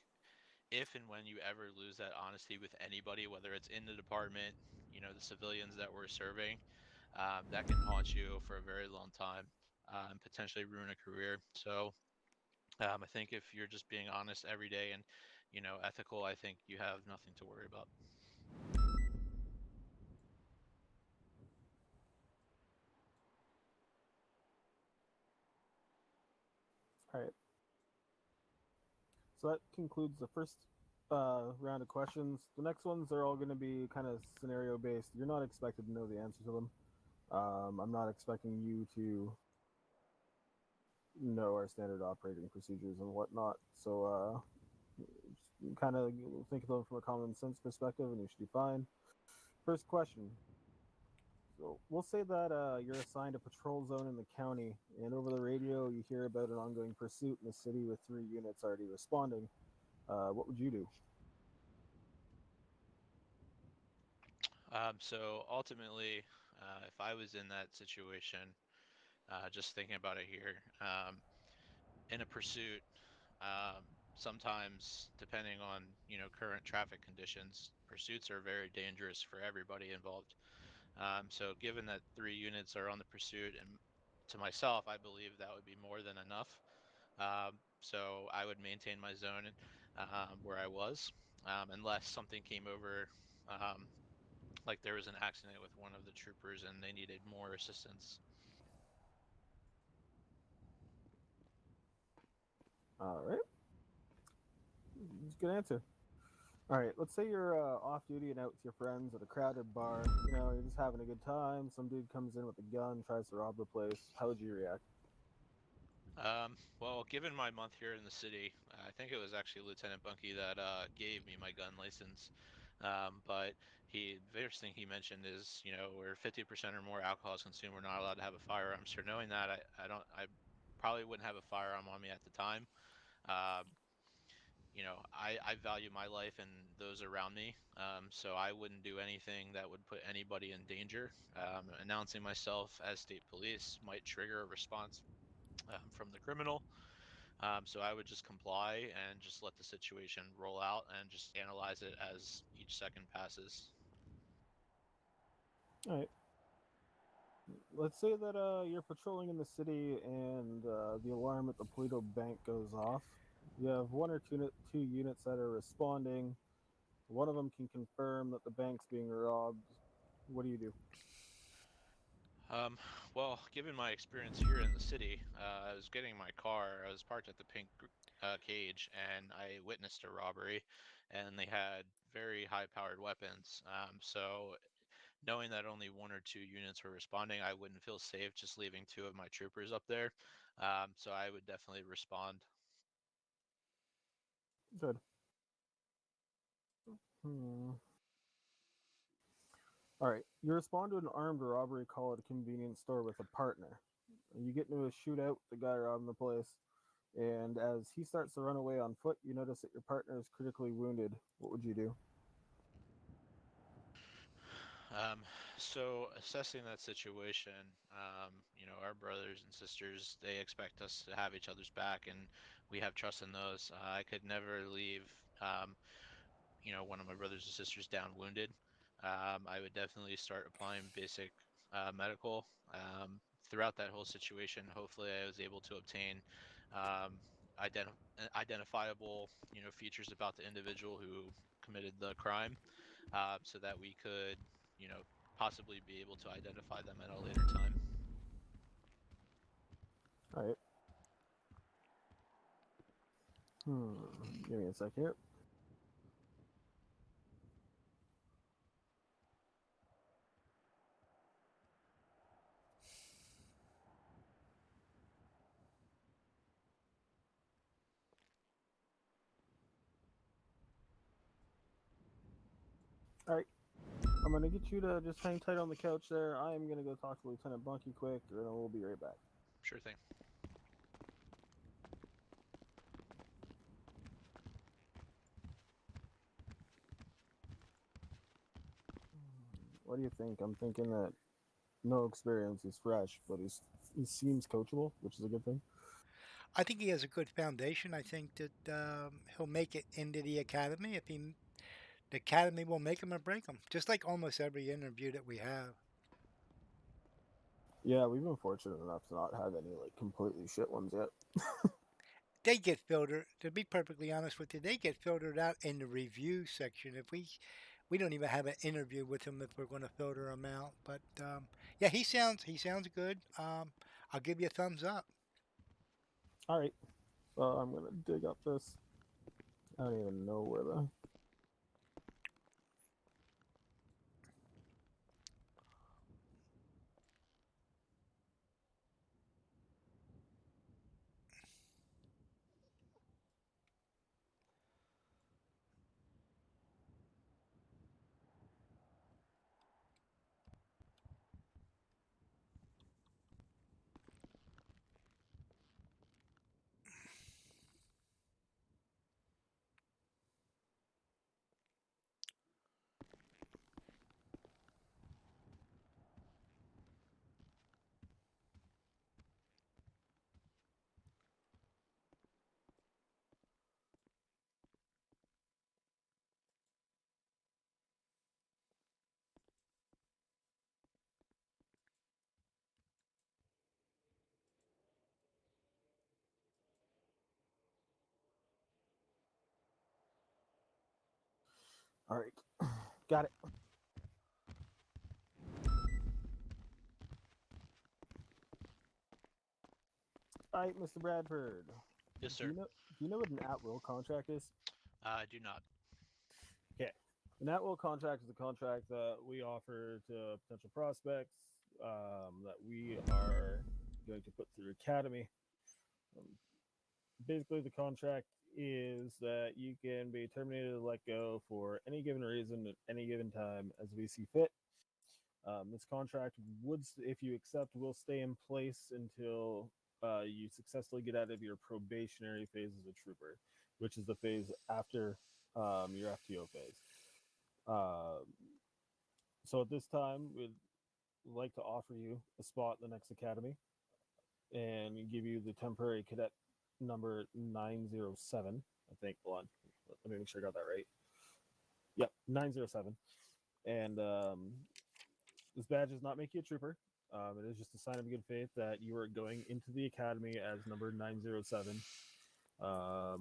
if and when you ever lose that honesty with anybody, whether it's in the department, the civilians that we're serving, that can haunt you for a very long time, and potentially ruin a career. So I think if you're just being honest every day and, ethical, I think you have nothing to worry about. All right. So that concludes the first round of questions. The next ones are all going to be kind of scenario based. You're not expected to know the answer to them. I'm not expecting you to know our standard operating procedures and whatnot. So kind of think of them from a common sense perspective, and you should be fine. First question. So we'll say that you're assigned a patrol zone in the county, and over the radio you hear about an ongoing pursuit in the city with 3 units already responding. What would you do? So ultimately, if I was in that situation, just thinking about it here, in a pursuit, um, sometimes depending on current traffic conditions, pursuits are very dangerous for everybody involved. So given that 3 units are on the pursuit, and to myself, I believe that would be more than enough. So I would maintain my zone where I was, unless something came over, um, like there was an accident with one of the troopers and they needed more assistance. All right. That's a good answer. All right, let's say you're off duty and out with your friends at a crowded bar. You're just having a good time. Some dude comes in with a gun, tries to rob the place. How would you react? Well, given my month here in the city, I think it was actually Lieutenant Bunky that gave me my gun license. But the first thing he mentioned is, where 50% or more alcohol is consumed, we're not allowed to have a firearm. So knowing that, I probably wouldn't have a firearm on me at the time. Um, I value my life and those around me. So I wouldn't do anything that would put anybody in danger. Announcing myself as state police might trigger a response from the criminal. So I would just comply and just let the situation roll out and just analyze it as each second passes. All right. Let's say that you're patrolling in the city and the alarm at the Polito Bank goes off. You have one or two units that are responding. One of them can confirm that the bank's being robbed. What do you do? Um, well, given my experience here in the city, I was getting my car. I was parked at the pink cage, and I witnessed a robbery, and they had very high-powered weapons. So knowing that only one or two units were responding, I wouldn't feel safe just leaving two of my troopers up there. So I would definitely respond. Good. Hmm. All right. You respond to an armed robbery call at a convenience store with a partner. You get into a shootout with the guy robbing the place. And as he starts to run away on foot, you notice that your partner is critically wounded. What would you do? So assessing that situation, our brothers and sisters, they expect us to have each other's back, and we have trust in those. I could never leave, one of my brothers and sisters down wounded. I would definitely start applying basic medical. Throughout that whole situation, hopefully I was able to obtain um, identifiable, features about the individual who committed the crime, so that we could, you know, possibly be able to identify them at a later time. All right. Give me a sec here. All right. I'm gonna get you to just hang tight on the couch there. I am gonna go talk to Lieutenant Bunky quick, and then we'll be right back. Sure thing. What do you think? I'm thinking that no experience is fresh, but he seems coachable, which is a good thing. I think he has a good foundation. I think that he'll make it into the academy. The academy will make him or break him, just like almost every interview that we have. Yeah, we've been fortunate enough to not have any like completely shit ones yet. They get filtered. To be perfectly honest with you, they get filtered out in the review section. If we don't even have an interview with him if we're going to filter him out. But yeah, he sounds good. I'll give you a thumbs up. All right. So I'm gonna dig up this. I don't even know where the. All right. Got it. All right, Mr. Bradford. Yes, Do sir. you know what an at-will contract is? I do not. Okay. An at-will contract is a contract that we offer to potential prospects that we are going to put through Academy. Um, Basically, the contract is that you can be terminated or let go for any given reason at any given time as we see fit. This contract would, if you accept, will stay in place until you successfully get out of your probationary phase as a trooper, which is the phase after your FTO phase. Uh, so at this time, we'd like to offer you a spot in the next academy and give you the temporary cadet number 907. I think. Hold on. Let me make sure I got that right. Yep, 907. And this badge does not make you a trooper. It is just a sign of good faith that you are going into the academy as number 907.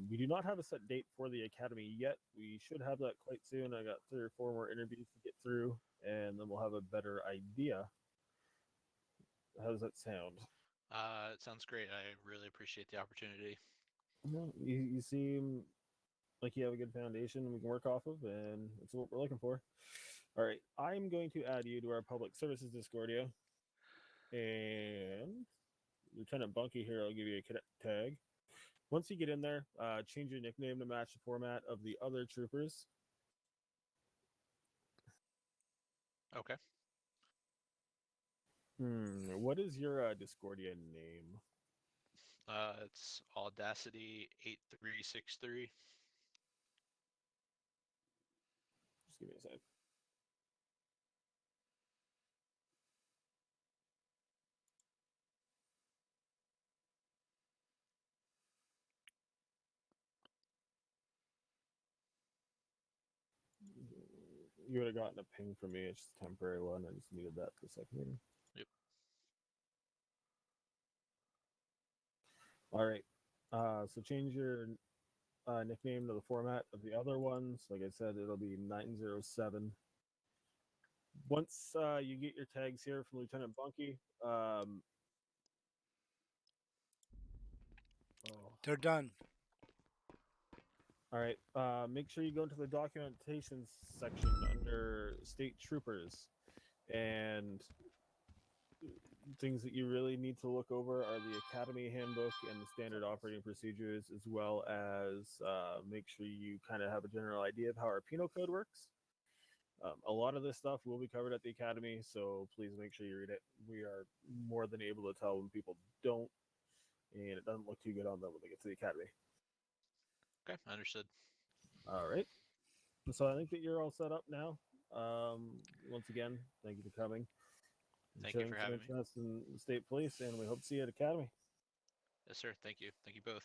We do not have a set date for the academy yet. We should have that quite soon. I got 3 or 4 more interviews to get through, and then we'll have a better idea. How does that sound? It sounds great. I really appreciate the opportunity. You seem like you have a good foundation we can work off of, and it's what we're looking for. All right, I'm going to add you to our public services Discordia, and Lieutenant Bunky here. I'll give you a cadet tag. Once you get in there, change your nickname to match the format of the other troopers. Okay. What is your Discordia name? It's Audacity 8363. Just give me a second. You would have gotten a ping from me. It's just a temporary one. I just needed that for the second meeting. Yep. All right. So change your nickname to the format of the other ones. Like I said, it'll be 907. Once you get your tags here from Lieutenant Bunky, They're done. all right. Make sure you go into the documentation section under state troopers, and things that you really need to look over are the Academy Handbook and the standard operating procedures, as well as make sure you kind of have a general idea of how our penal code works. A lot of this stuff will be covered at the Academy, so please make sure you read it. We are more than able to tell when people don't, and it doesn't look too good on them when they get to the Academy. Okay, understood. All right. So I think that you're all set up now. Once again, thank you for coming. Thank you for Showing some having me. interest in the state police, and we hope to see you at Academy. Yes, sir. Thank you. Thank you both.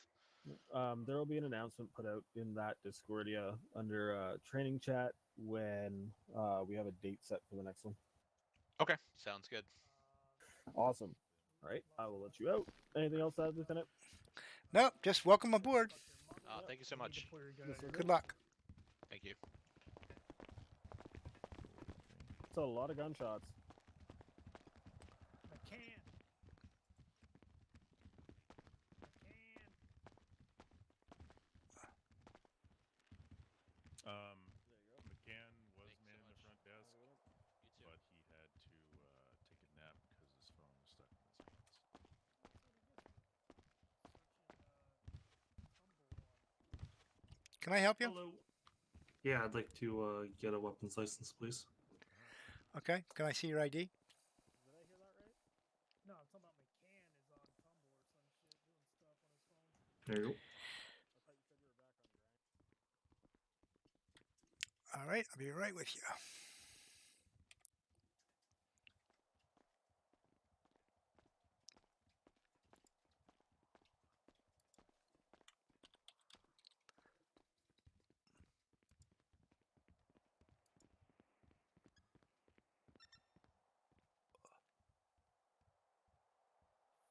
There will be an announcement put out in that Discordia under training chat when we have a date set for the next one. Okay, sounds good. Awesome. All right, I will let you out. Anything else, Lieutenant? Nope, just welcome aboard. Thank you so much. Good luck. Thank you. It's a lot of gunshots. I can. McCann was manning the front desk, but he had to take a nap because his phone was stuck in his hands. Can I help you? Hello. Yeah, I'd like to get a weapons license, please. Okay. Can I see your ID? Did I hear that right? No, I'm talking about McCann is on Tumble or some shit doing stuff on his phone. There you go. All right, I'll be right with you.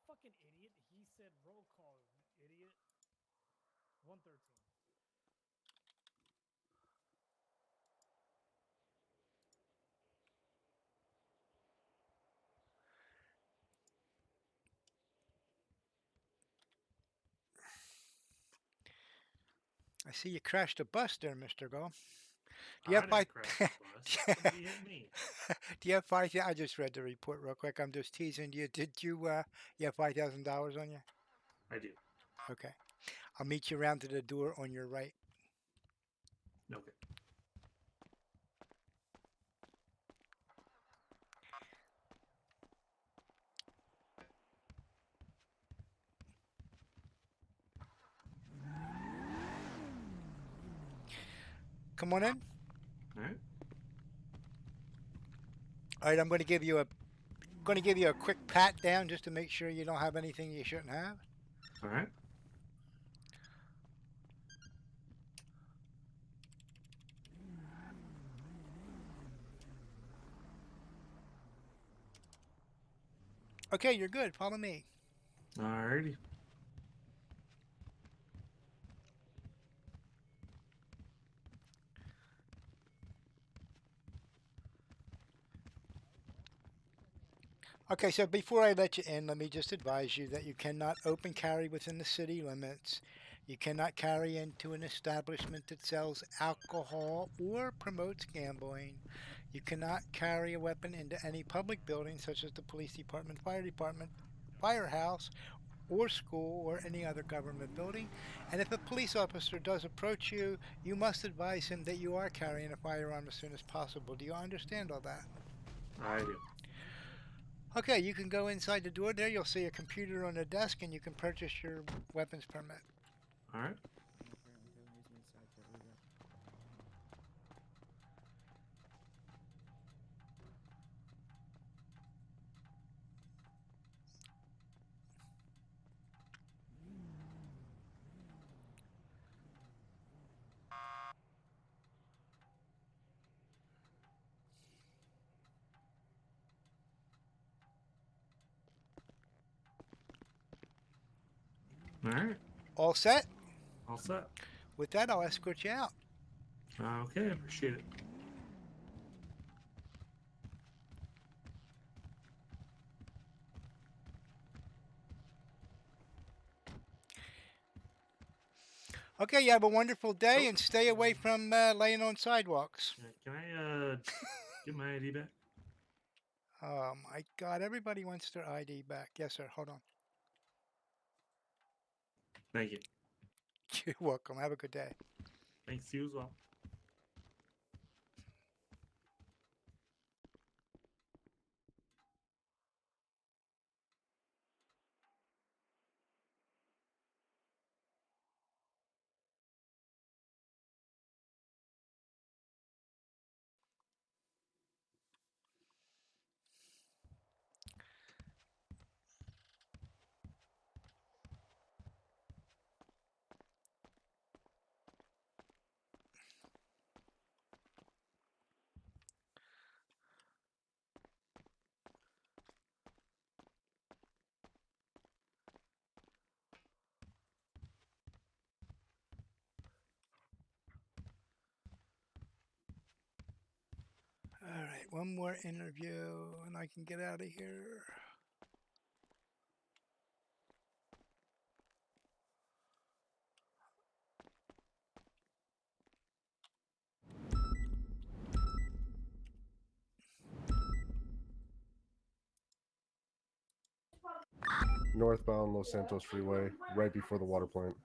Fucking idiot. He said roll call, idiot. 113. I see you crashed a bus there, Mr. Gall. Do I you have didn't five? crash the bus. Somebody hit me. Do you have 5,000? I just read the report real quick. I'm just teasing you. Did you? You have $5,000 on you? I do. Okay. I'll meet you around to the door on your right. Okay. Come on in. All right. All right. I'm going to give you a quick pat down just to make sure you don't have anything you shouldn't have. All right. Okay, you're good. Follow me. Alrighty. Okay, so before I let you in, let me just advise you that you cannot open carry within the city limits. You cannot carry into an establishment that sells alcohol or promotes gambling. You cannot carry a weapon into any public building such as the police department, firehouse, or school or any other government building. And if a police officer does approach you, you must advise him that you are carrying a firearm as soon as possible. Do you understand all that? I do. Okay, you can go inside the door there. You'll see a computer on the desk, and you can purchase your weapons permit. All right. Apparently, Taylor needs me inside, so I'll be back. All right. All set? All set. With that, I'll escort you out. Okay, appreciate it. Okay, you have a wonderful day, and stay away from laying on sidewalks. Can I get my ID back? Oh my God, everybody wants their ID back. Yes, sir. Hold on. Thank you. You're welcome. Have a good day. Thanks, you as well. All right, one more interview, and I can get out of here. Northbound Los Santos Freeway, right before the water plant.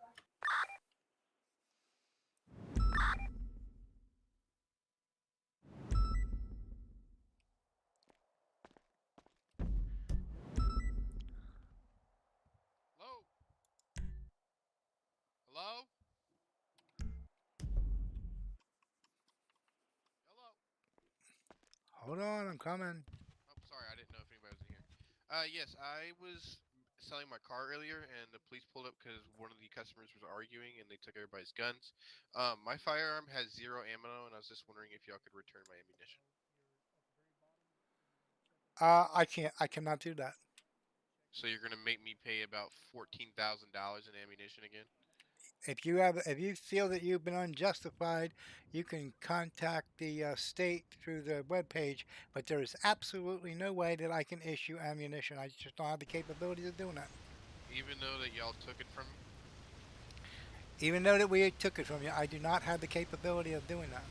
Hello? Hold on, I'm coming. Oh, sorry, I didn't know if anybody was in here. Yes, I was selling my car earlier, and the police pulled up because one of the customers was arguing, and they took everybody's guns. My firearm has 0 ammo, and I was just wondering if y'all could return my ammunition. I cannot do that. So you're gonna make me pay about $14,000 in ammunition again? If you feel that you've been unjustified, you can contact the state through the webpage. But there is absolutely no way that I can issue ammunition. I just don't have the capabilities of doing that. Even though that y'all took it from me? Even though that we took it from you, I do not have the capability of doing that.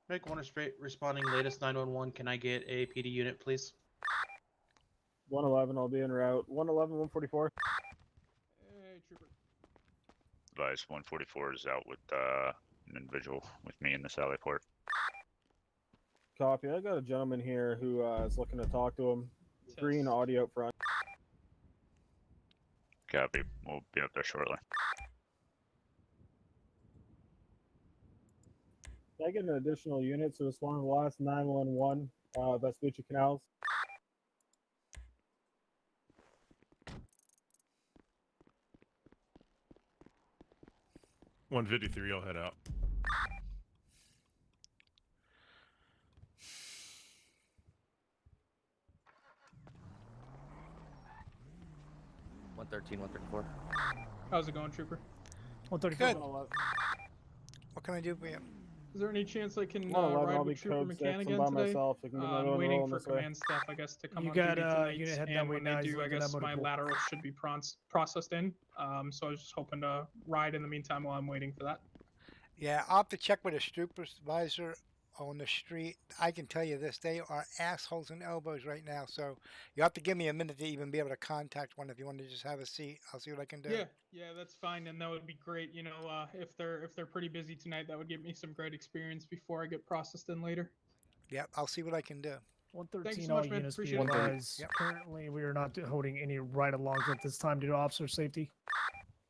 Make one straight responding latest 911. Can I get a PD unit, please? 111, I'll be en route. 111, 144. Hey, trooper. Advice 144 is out with an individual with me in the Sally Port. Copy. I got a gentleman here who is looking to talk to him. Green audio up front. Copy. We'll be up there shortly. Can I get an additional unit to respond to the last 911 Vespucci Canals? $153, I'll head out. $134. How's it going, Trooper? 134. Good. What can I do for you? Is there any chance I can 111, ride I'll be with Trooper code McCann 6. I'm again by today? myself. You can get I'm everyone waiting rolling for this way. command staff, I guess, to come You on got, duty tonight. you can head that And way when now. they He's do, I looking at guess my motor pool. lateral should be processed in. So I was just hoping to ride in the meantime while I'm waiting for that. Yeah, I'll have to check with a supervisor on the street. I can tell you this, they are assholes and elbows right now, so you have to give me a minute to even be able to contact one if you want to just have a seat. I'll see what I can do. Yeah, that's fine, and that would be great. You know, if they're pretty busy tonight, that would give me some great experience before I get processed in later. Yep, I'll see what I can do. 113, so all much, units be be advised. Currently, we are not holding any ride-alongs at this time due to officer safety.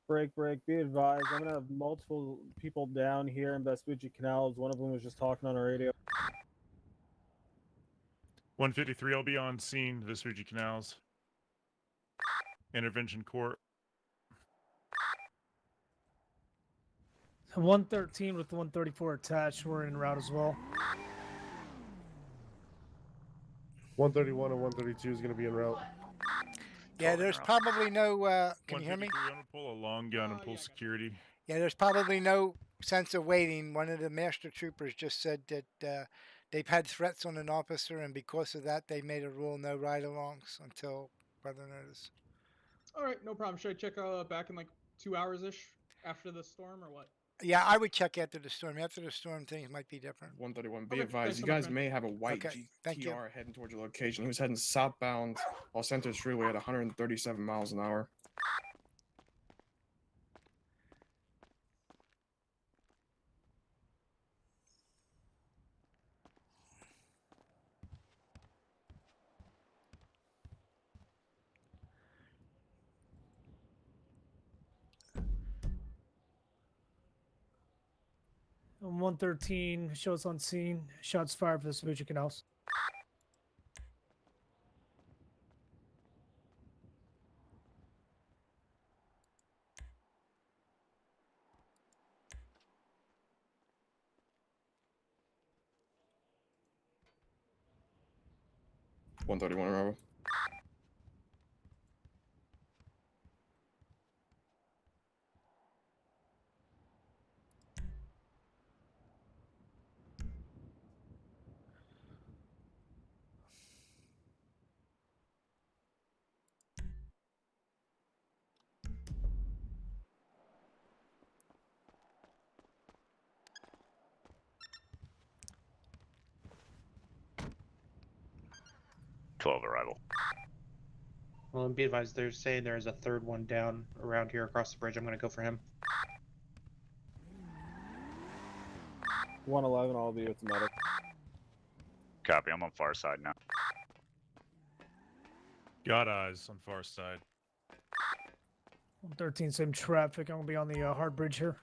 Break. Be advised. I'm gonna have multiple people down here in Vespucci Canals. One of them was just talking on the radio. 153, I'll be on scene, Vespucci Canals. Intervention Court. 113 with 134 attached. We're en route as well. 131 and 132 is going to be en route. Yeah, there's probably no. Can you hear me? I'm gonna pull a long gun and pull security. Yeah, there's probably no sense of waiting. One of the master troopers just said that they've had threats on an officer, and because of that, they made a rule no ride-alongs until further notice. All right, no problem. Should I check back in like 2 hours ish after the storm or what? Yeah, I would check after the storm. After the storm, things might be different. 131. Be Okay, advised, thanks you so much, guys man. may have a white Okay, thank you. GTR heading towards your location. He was heading southbound while Center's Freeway at 137 miles an hour. And 113 shows on scene. Shots fired for the Vespucci Canals. – 131 Bravo. Arrival. Well, be advised, they're saying there's a third one down around here across the bridge. I'm gonna go for him. 111, I'll be with the medic. Copy. I'm on far side now. Got eyes on far side. 113, same traffic. I'm gonna be on the hard bridge here.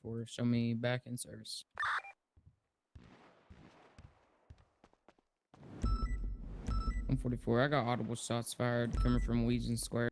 .144. Show me back in service. .144. I got audible shots fired coming from Legion Square.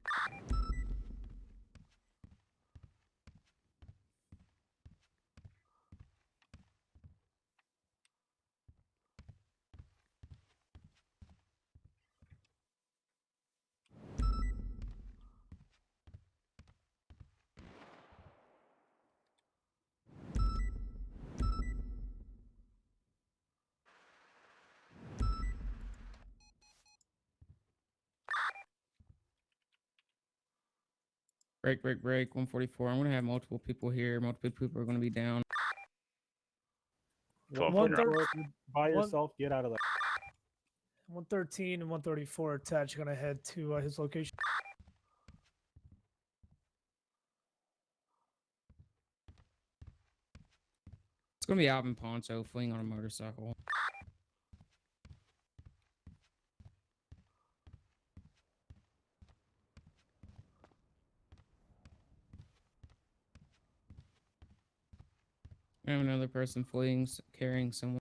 Break. 144. I'm gonna have multiple people here. Multiple people are gonna be down. 113, by yourself, get out of there. 113 and 134 attached. Gonna head to his location. gonna be Alvin Poncho fleeing on a motorcycle. We have another person fleeing, carrying someone.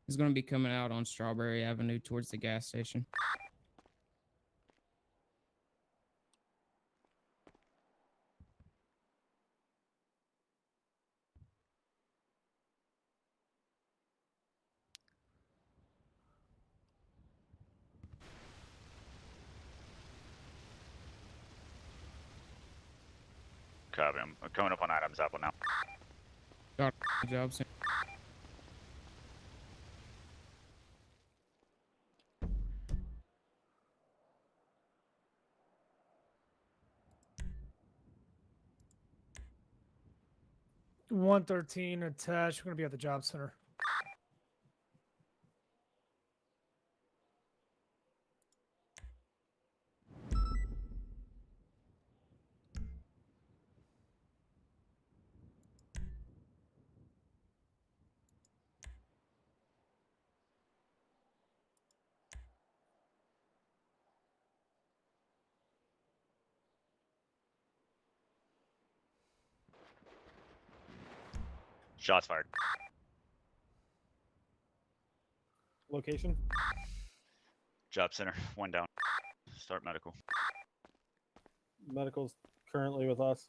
He's going to be coming out on Strawberry Avenue towards the gas station. Copy. I'm coming up on Adam's Apple now. Good job, sir. $113 attached. We're gonna be at the job center. Shots fired. Location? Job center. One down. Start medical. Medical's currently with us.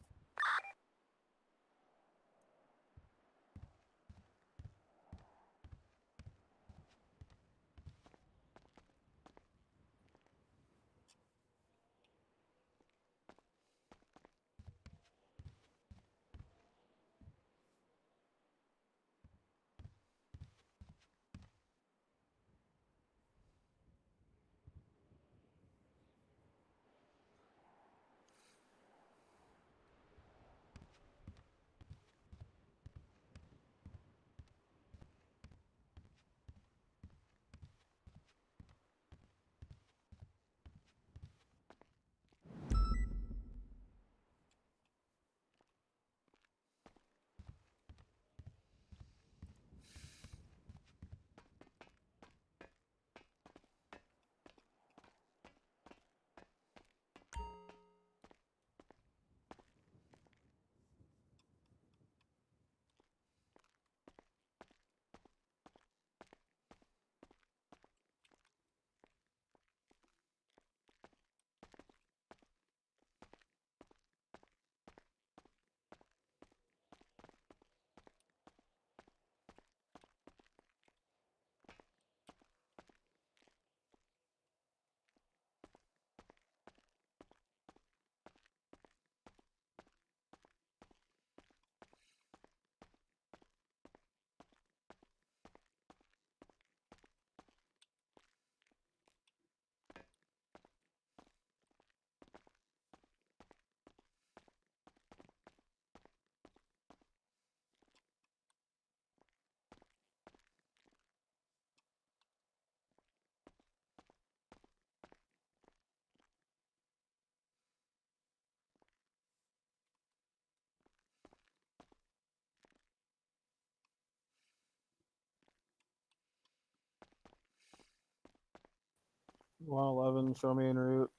$111, show me en route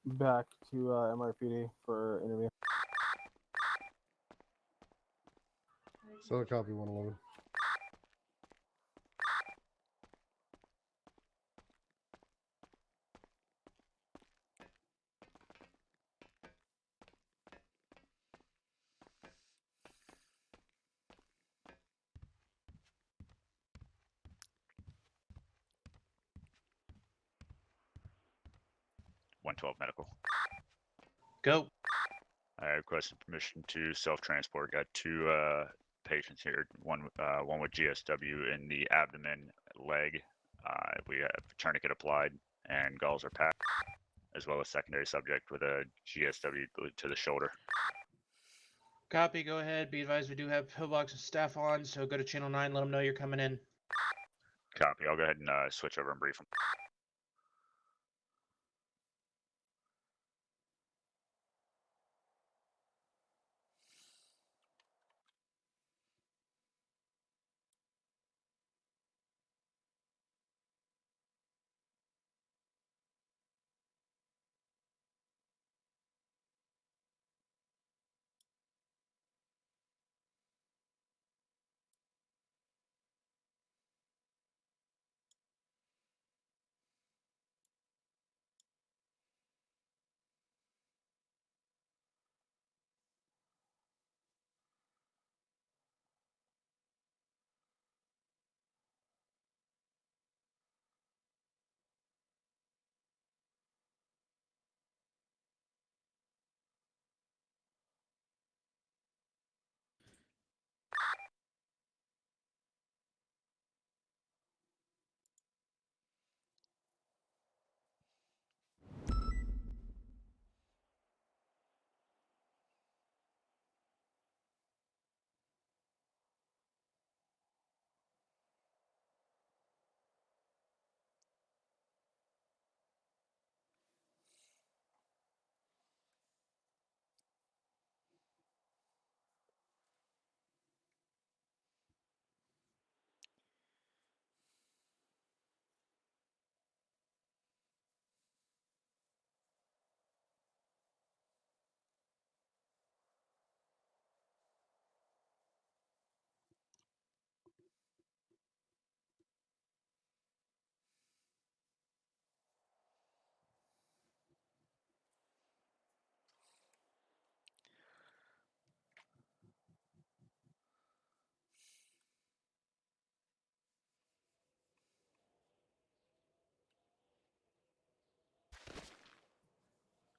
back to MRPD for interview. Solid copy 111. Medical. Go. I requested permission to self-transport. Got two patients here. One with GSW in the abdomen, leg. We have tourniquet applied and gauze are packed, as well as secondary subject with a GSW to the shoulder. Copy. Go ahead. Be advised, we do have pillbox and staff on, so go to channel 9. Let them know you're coming in. Copy. I'll go ahead and switch over and brief him.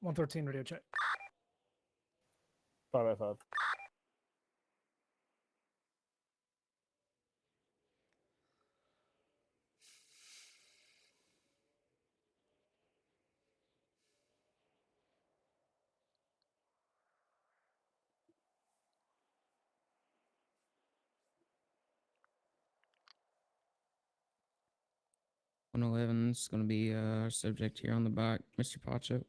One 13 radio check. 5x5. One 11 is going to be our subject here on the back, Mr. Pacho.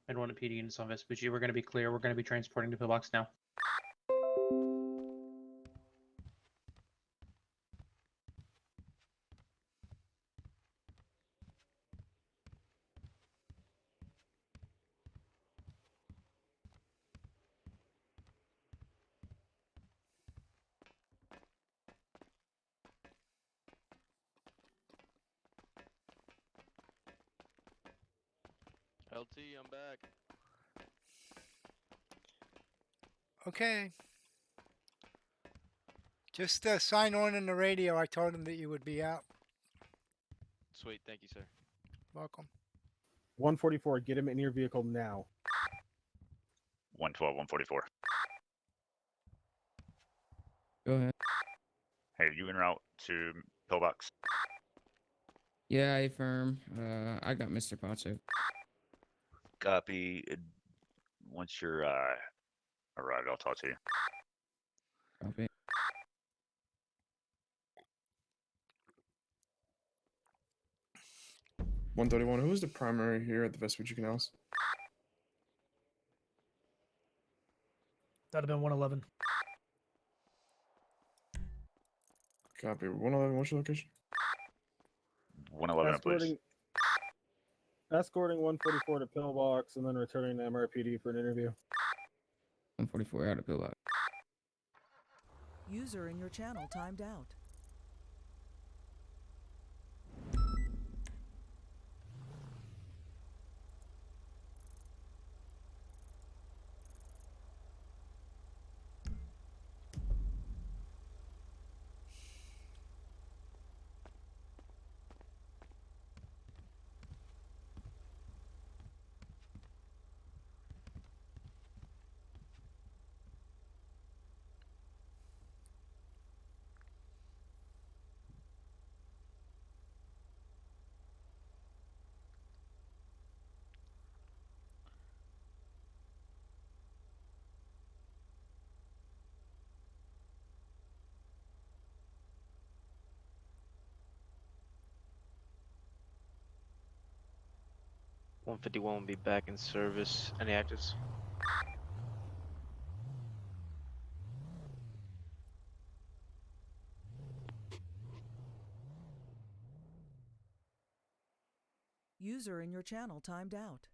And one PD units on Vespucci. We're going to be clear. We're going to be transporting to pillbox now. LT, I'm back. Okay. Just sign on in the radio. I told him that you would be out. Sweet, thank you, sir. Welcome. 144, get him in your vehicle now. 112, 144. Go ahead. Hey, are you en route to pillbox? Yeah, affirm. I got Mr. Pacho. Copy. Once you're arrived, I'll talk to you. Copy. $131. Who was the primary here at the Vespucci Canals? That'd have been 111. Copy. 111. What's your location? 111, please. Escorting 144 to pillbox and then returning to MRPD for an interview. 144 out of pillbox. User in your channel timed out. 151 will be back in service. Any actives? User in your channel timed out.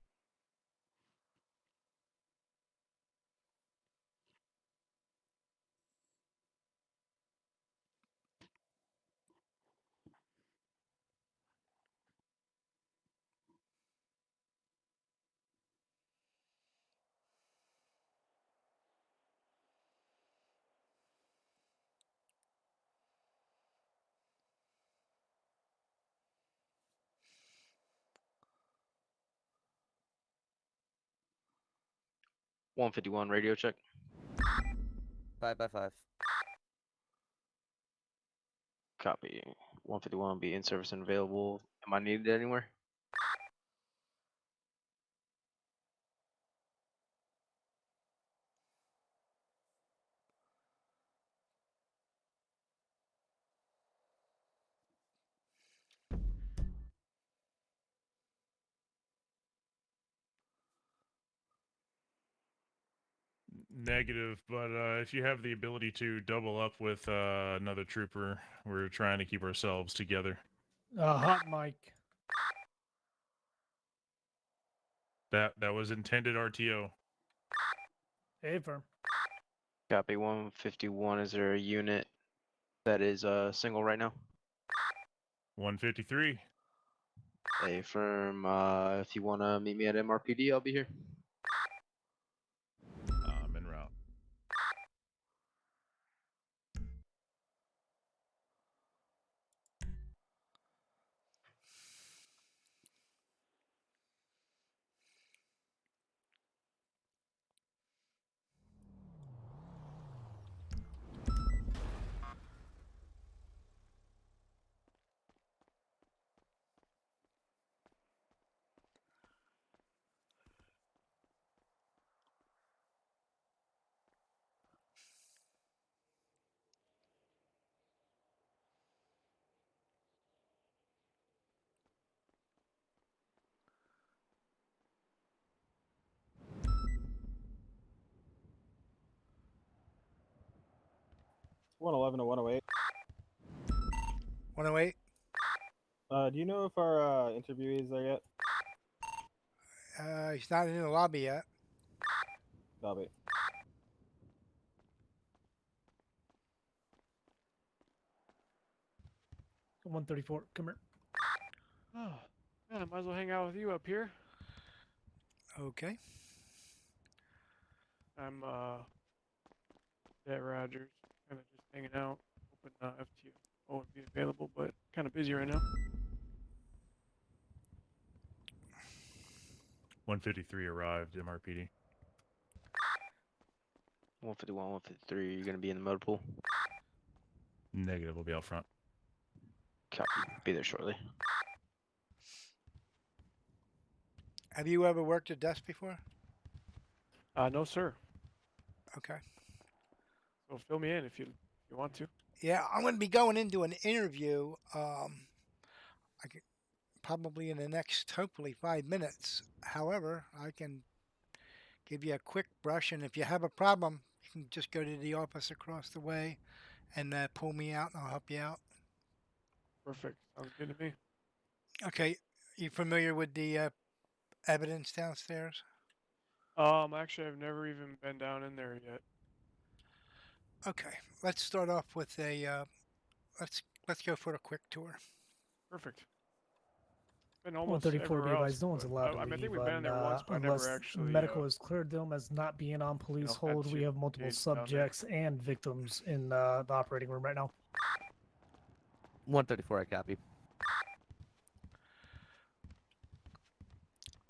.151 radio check. 5x5. Copy. 151 will be in service and available. Am I needed anywhere? Negative, but if you have the ability to double up with another trooper, we're trying to keep ourselves together. Hot mic. That was intended RTO. Hey, firm. Copy. 151. Is there a unit that is single right now? 153. Hey, firm. If you want to meet me at MRPD, I'll be here. I'm en route. (111 to 108). 108. Do you know if our interviewee is there yet? He's not in the lobby yet. Lobby. Come 134. Come here. Oh, man, I might as well hang out with you up here. Okay. I'm at Rogers, kind of just hanging out, hoping FTO would be available, but kind of busy right now. 153 arrived, MRPD. 151, 153. You're gonna be in the motor pool. Negative, we'll be out front. Copy. Be there shortly. Have you ever worked a desk before? No, sir. Okay. So fill me in if you want to. Yeah, I'm going to be going into an interview. I could, probably in the next, hopefully, 5 minutes. However, I can give you a quick brush, and if you have a problem, you can just go to the office across the way and pull me out, and I'll help you out. Perfect. Sounds good to me. Okay. You familiar with the evidence downstairs? Actually, I've never even been down in there yet. Okay. Let's start off with a. Let's go for a quick tour. Perfect. Been almost 134 everywhere else, advised, no one's but allowed to I leave think we've been in there once, but I unless never actually medical has cleared them as not being on police had hold. We to have multiple engage down there. subjects and victims in the operating room right now. 134, I copy.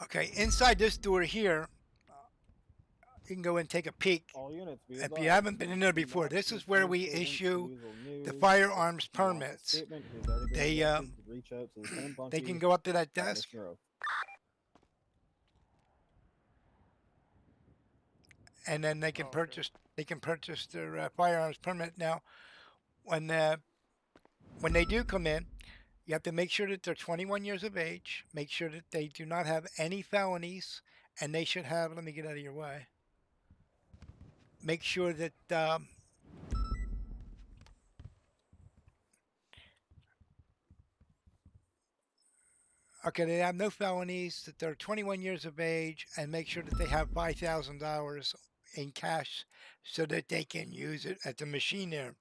Okay. Inside this door here, you can go and take a peek. All units, be If advised. you haven't been in there before, Not this is take where any we statements, issue use or the news. firearms If you want a permits. statement, he's already been They arrested. Reach out to Lieutenant Bunky they can go up to that at desk, Mission Road. and then they can purchase their firearms permit. Now, when they do come in, You have to make sure that they're 21 years of age. Make sure that they do not have any felonies, and they should have. Let me get out of your way. Make sure that okay, they have no felonies, that they're 21 years of age, and make sure that they have $5,000 in cash so that they can use it at the machine there.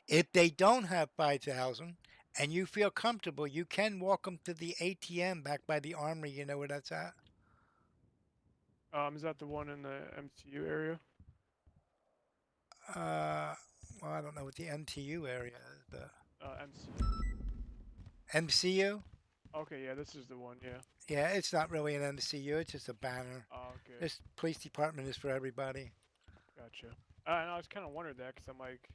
If they don't have 5,000 and you feel comfortable, you can walk them to the ATM back by the armory. You know where that's at? Is that the one in the MCU area? Well, I don't know what the MTU area is, but MCU. MCU? Okay, yeah, this is the one. Yeah. Yeah, it's not really an MCU. It's just a banner. Oh, okay. This police department is for everybody. Gotcha. And I was kind of wondered that because I'm like,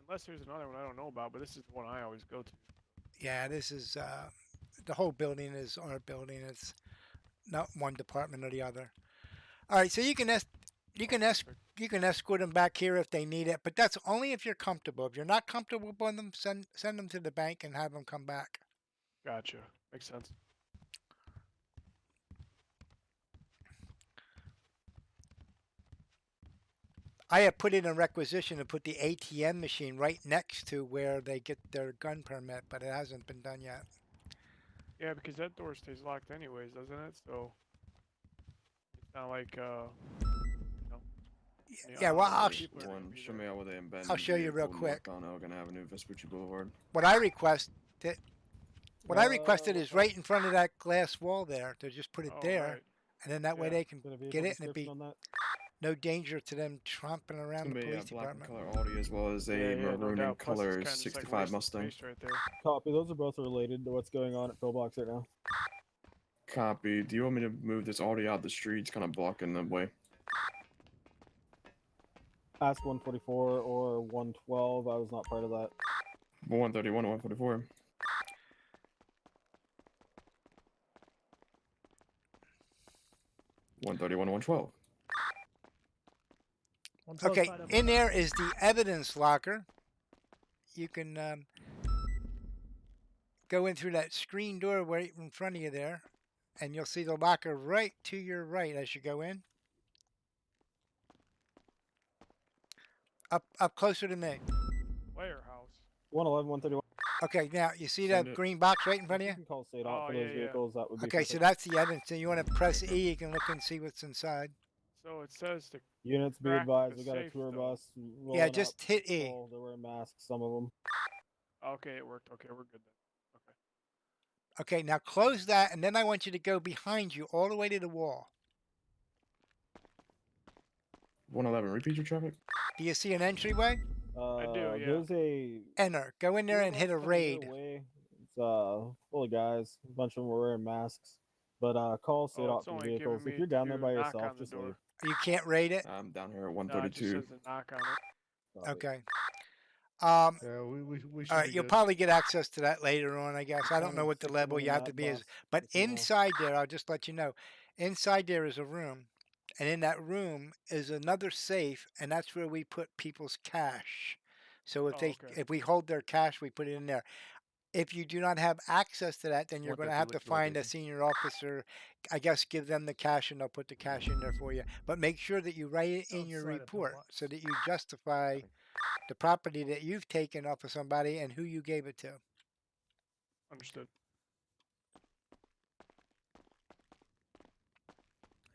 unless there's another one I don't know about, but this is the one I always go to. Yeah, this is the whole building is our building. It's not one department or the other. All right, so you can escort them back here if they need it, but that's only if you're comfortable. If you're not comfortable with them, send them to the bank and have them come back. Gotcha. Makes sense. I have put in a requisition to put the ATM machine right next to where they get their gun permit, but it hasn't been done yet. Yeah, because that door stays locked anyways, doesn't it? So it's not like Yeah, well, Show me out where they embed. I'll show you real quick. On Elgin Avenue, Vespucci Boulevard. What I requested is right in front of that glass wall there. To just put it there, right. and then that way they can get it, and it'd be on that? no danger to them tromping around the police black department. color Audi as well as a maroon and color 65 Mustang. Right there. Copy. Those are both related to what's going on at Pillbox right now. Copy. Do you want me to move this Audi out the street? It's kind of blocking the way. Ask 144 or 112. I was not part of that. 131 or 144. $131 $112. Okay, in there is the evidence locker. You can go in through that screen door right in front of you there, and you'll see the locker right to your right as you go in. Up closer to me. Warehouse. 111, 131. Okay, now you see that green box right in front of you? You can call state off for those vehicles. That would be okay, so that's the evidence. So you want to press E, you can look and see what's inside. So it says the units be advised. We got a tour bus. Yeah, just hit E. They're wearing masks, some of them. Okay, it worked. Okay, we're good then. Okay. Okay, now close that, and then I want you to go behind you all the way to the wall. 111. Repeat your traffic. Do you see an entryway? I do, yeah. There's a enter. Go in there and hit a raid. It's full of guys. A bunch of them were wearing masks. But call state off for vehicles. If you're down there by yourself, just leave. You can't raid it? I'm down here at 132. No, it just says a knock on it. Okay. Yeah, we should all right, be you'll good. probably get access to that later on, I guess. I don't know what the level you have to be is, but inside there, I'll just let you know, inside there is a room, and in that room is another safe, and that's where we put people's cash. So if we hold their cash, we put it in there. If you do not have access to that, then you're going to have to find a senior officer, I guess, give them the cash, and they'll put the cash in there for you. But make sure that you write it in your report so that you justify the property that you've taken off of somebody and who you gave it to. Understood.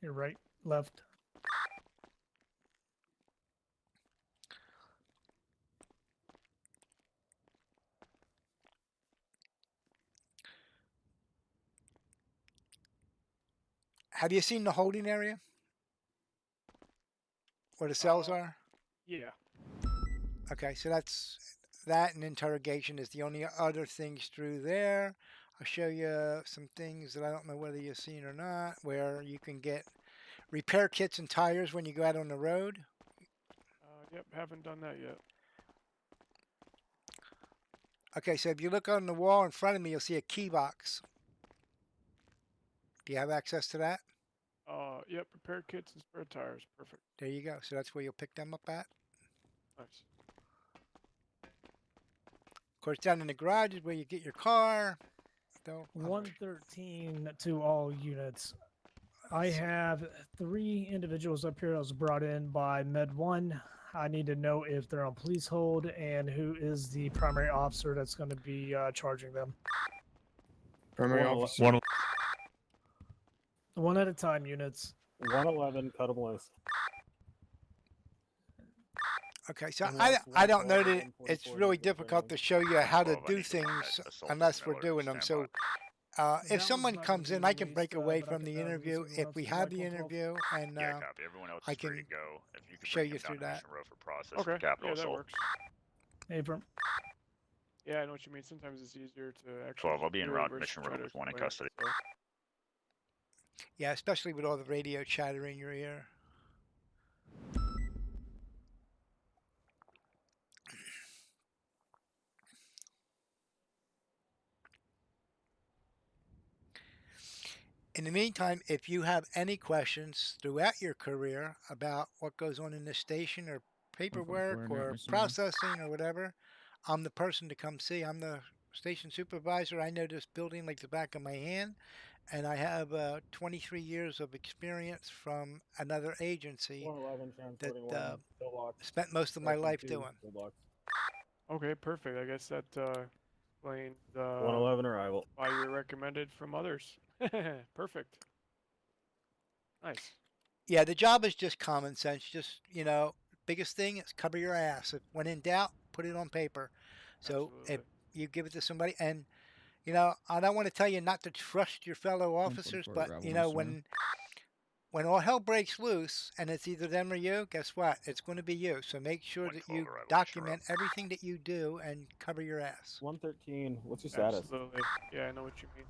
You're right, left. Have you seen the holding area? Where the cells are? Yeah. Okay, so that's that, and interrogation is the only other things through there. I'll show you some things that I don't know whether you've seen or not, where you can get repair kits and tires when you go out on the road. Yep, haven't done that yet. Okay, so if you look on the wall in front of me, you'll see a key box. Do you have access to that? Yep, repair kits and spare tires. Perfect. There you go. So that's where you'll pick them up at. Nice. Of course, down in the garage is where you get your car. So 113 to all units. I have 3 individuals up here that was brought in by Med 1. I need to know if they're on police hold and who is the primary officer that's going to be charging them. Primary 111 officer. One at a time, units. 111, cut 'em loose. Okay, so And I that's don't know 112 that and it's 144 really is the difficult training. to show you how to 12, I do need to find things that assault unless we're Miller doing them. So That if was someone not gonna comes be in, I can released, break away but I from can the release interview everyone if else we to have Black the 112. interview, and Yeah, copy. Everyone else I is ready can to go. If you could show bring you him down through to that. Mission Row for process Okay. for capital Yeah, that assault. works. Abram. Yeah, I know what you mean. Sometimes it's easier to actually 12, I'll be en do it route to versus Mission try Row to with one in explain it, custody. so. Yeah, especially with all the radio chatter in your ear. In the meantime, if you have any questions throughout your career about what goes on in the station or 144 paperwork in route, or Mission Row. processing or whatever, I'm the person to come see. I'm the station supervisor. I know this building like the back of my hand, and I have 23 years of experience from another agency 111, that transporting 1, pillbox. spent most of my Correction life 2, doing. pillbox. Okay, perfect. I guess that explains 111 arrival. why you're recommended from others. Perfect. Nice. Yeah, the job is just common sense. Just, biggest thing is cover your ass. If when in doubt, put it on paper. So if you give it to somebody, and I don't want to tell you not to trust your fellow officers, 144 but arrival, Mission Row. when all hell breaks loose and it's either them or you, guess what? It's going to be you. So make sure that you document everything that you do and cover your ass. 113, what's your status? Absolutely. Yeah, I know what you mean.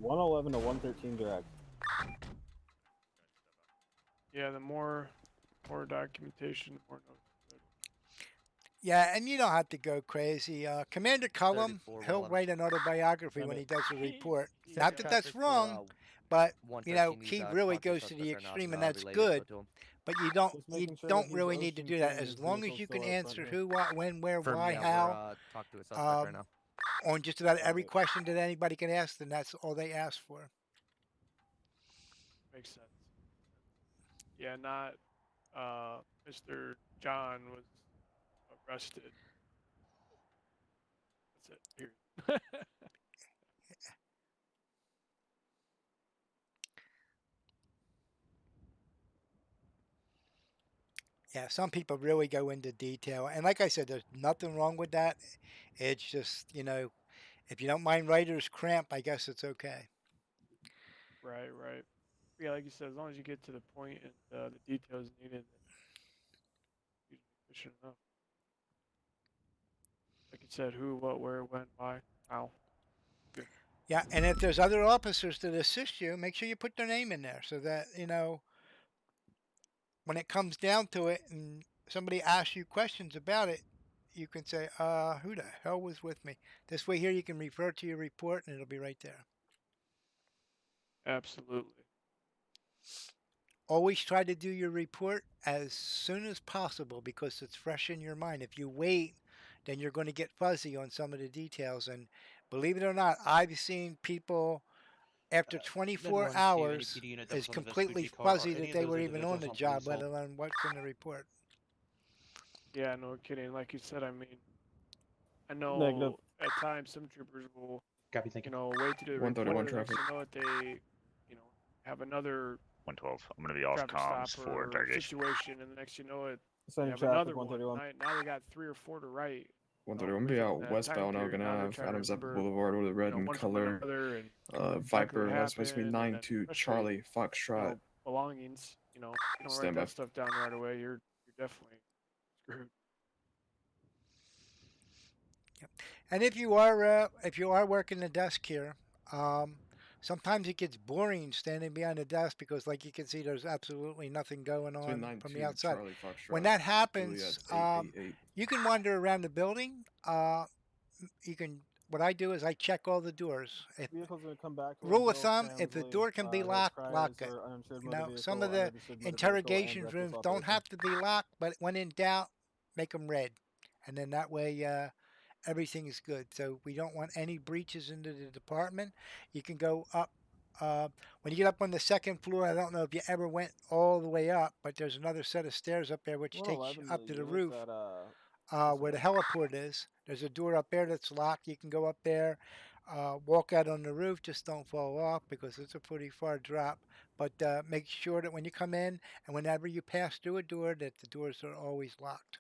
111 to 113 direct. Yeah, the more documentation, the more notes. Yeah, and you don't have to go crazy. Commander Cullum, 34, he'll 111. write an autobiography Send when it. he does a report. Set Not that traffic that's for, wrong, but 113 he needs, really talk to goes to the suspect right now, extreme, it's and not that's related, good. so to him. But you Just making sure that don't he's really need to ocean do that clean, as his long as vehicle's you can still out front answer here. who, what, when, where, Firm, why, yeah, how, we're talking to a suspect right now. on just about every it. question that anybody can ask. Then that's all they ask for. Makes sense. Yeah, not Mr. John was arrested. That's it. Period. Yeah, some people really go into detail, and like I said, there's nothing wrong with that. It's just if you don't mind writer's cramp, I guess it's okay. Right, right. Yeah, like you said, as long as you get to the point and the details needed, then usually efficient enough. Like you said, who, what, where, when, why, how. Good. Yeah, and if there's other officers that assist you, make sure you put their name in there so that when it comes down to it and somebody asks you questions about it, you can say, who the hell was with me? This way here you can refer to your report and it'll be right there. Absolutely. Always try to do your report as soon as possible because it's fresh in your mind. If you wait, then you're going to get fuzzy on some of the details. And believe it or not, I've seen people after 24 hours is completely fuzzy that they were even on the job, let alone what's in the report. Yeah, no kidding. Like you said, I mean, I know Negative. at times some troopers will, Copy, thank you. wait to do the 131 report, and next traffic. you know what they, have another 112. I'm going to be off traffic comms stop for or interrogation. situation, and the next you know it, they Sending have traffic, another one. 131. Now they got 3 or 4 to write. 131 be within out that westbound. time I'm period. gonna Now they're have trying to Adams Apple remember, Boulevard with a red in one from color. another and exactly Viper. what That's supposed to be happened, and 9-2 especially, Charlie Foxtrot. belongings. If you don't Stand write by. that stuff down right away, you're definitely screwed. Yep. And if you are working the desk here, sometimes it gets boring standing behind the desk because, like you can see, there's absolutely nothing going Between on from the 9-2 outside. Charlie Foxtrot. When that happens, Juliet's 888. you can wander around the building. You can what I do is I check all the doors. If, Vehicle's going to come back to rule of Bill thumb, if the Transley. door can be His locked, cries lock it. are uninsured You motor know, some vehicle, of the unregistered motor vehicle, and interrogation reckless rooms don't operation. have to be locked, but when in doubt, make them red. And then that way, everything is good. So we don't want any breaches into the department. You can go up. When you get up on the second floor, I don't know if you ever went all the way up, but there's another set of stairs up there which takes you 111, up to the units roof, at, where the heliport is. There's a door up there that's locked. You can go up there, walk out on the roof. Just don't fall off because it's a pretty far drop. But make sure that when you come in and whenever you pass through a door, that the doors are always locked.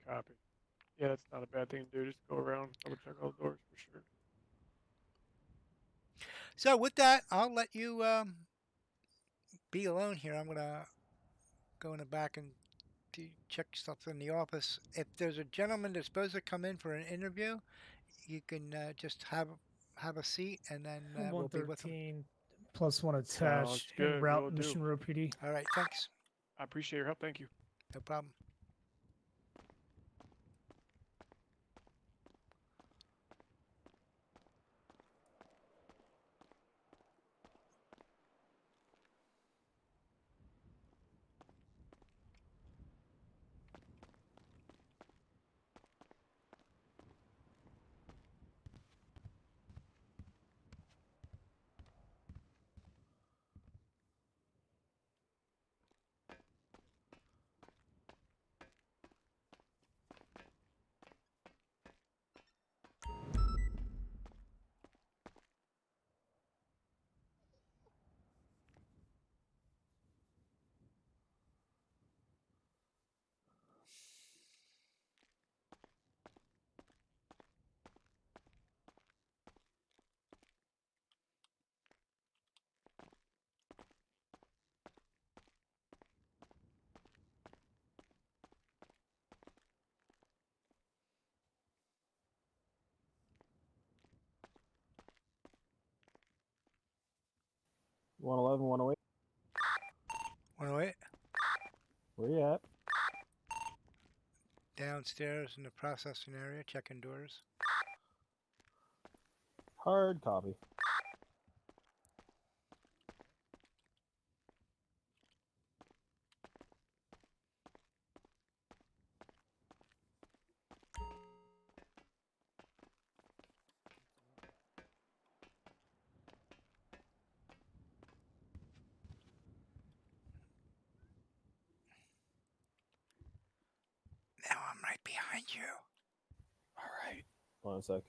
Copy. Yeah, that's not a bad thing to do. Just go around, double check all the doors for sure. So with that, I'll let you be alone here. I'm gonna go in the back and check stuff in the office. If there's a gentleman that's supposed to come in for an interview, you can just have a seat, and then we'll be with him. 113 plus one Sounds attached en good. route Will do. Mission Road PD. All right, thanks. I appreciate your help. Thank you. No problem. One 108. 108. Where you at? Downstairs in the processing area, checking doors. Hard copy. Now I'm right behind you. All right. Hold on a sec.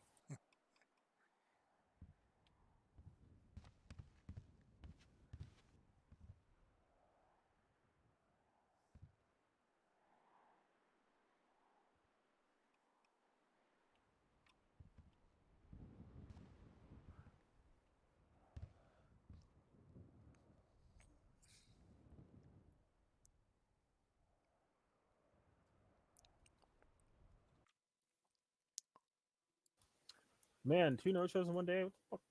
Man, 2 no-shows in one day? What the fuck?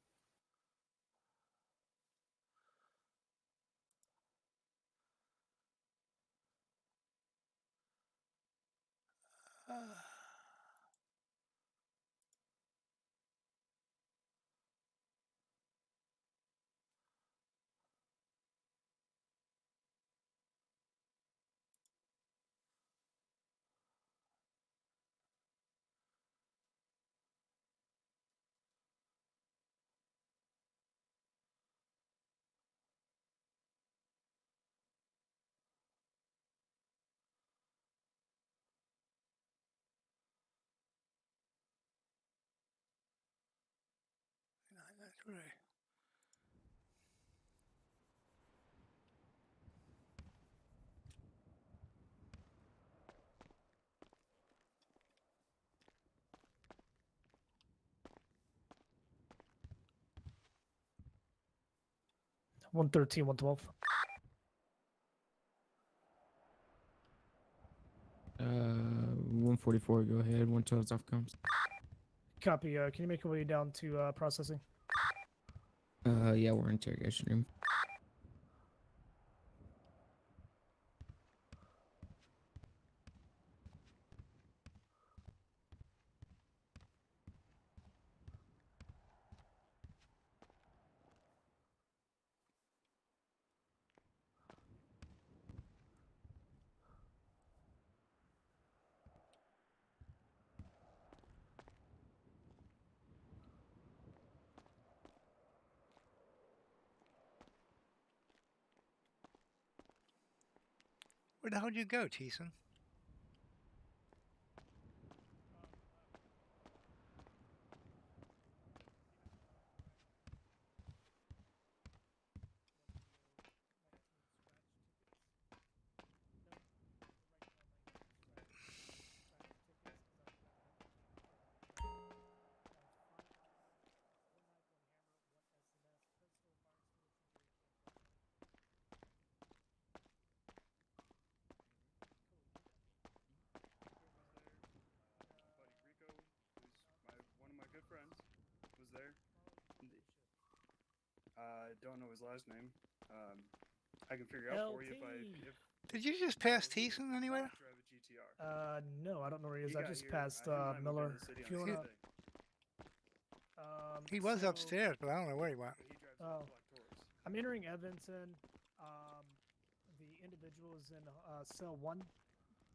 That's right. One 112. 144. Go ahead. 112 off comms. Copy. Can you make your way down to processing? Yeah, we're in interrogation room. Where the hell did you go, Teeson? Buddy Rico, who's one of my good friends, was there. I don't know his last name. I can figure out for you if Did you just pass Teeson anywhere? drive a GTR. No, I don't know where he is. He I got just here, passed him and I moved Miller. into the city If on you the wanna. same day. He was So- upstairs, but I don't know where he went. But he drives a Oh, black Taurus. I'm entering Evanston. The individual is in cell 1,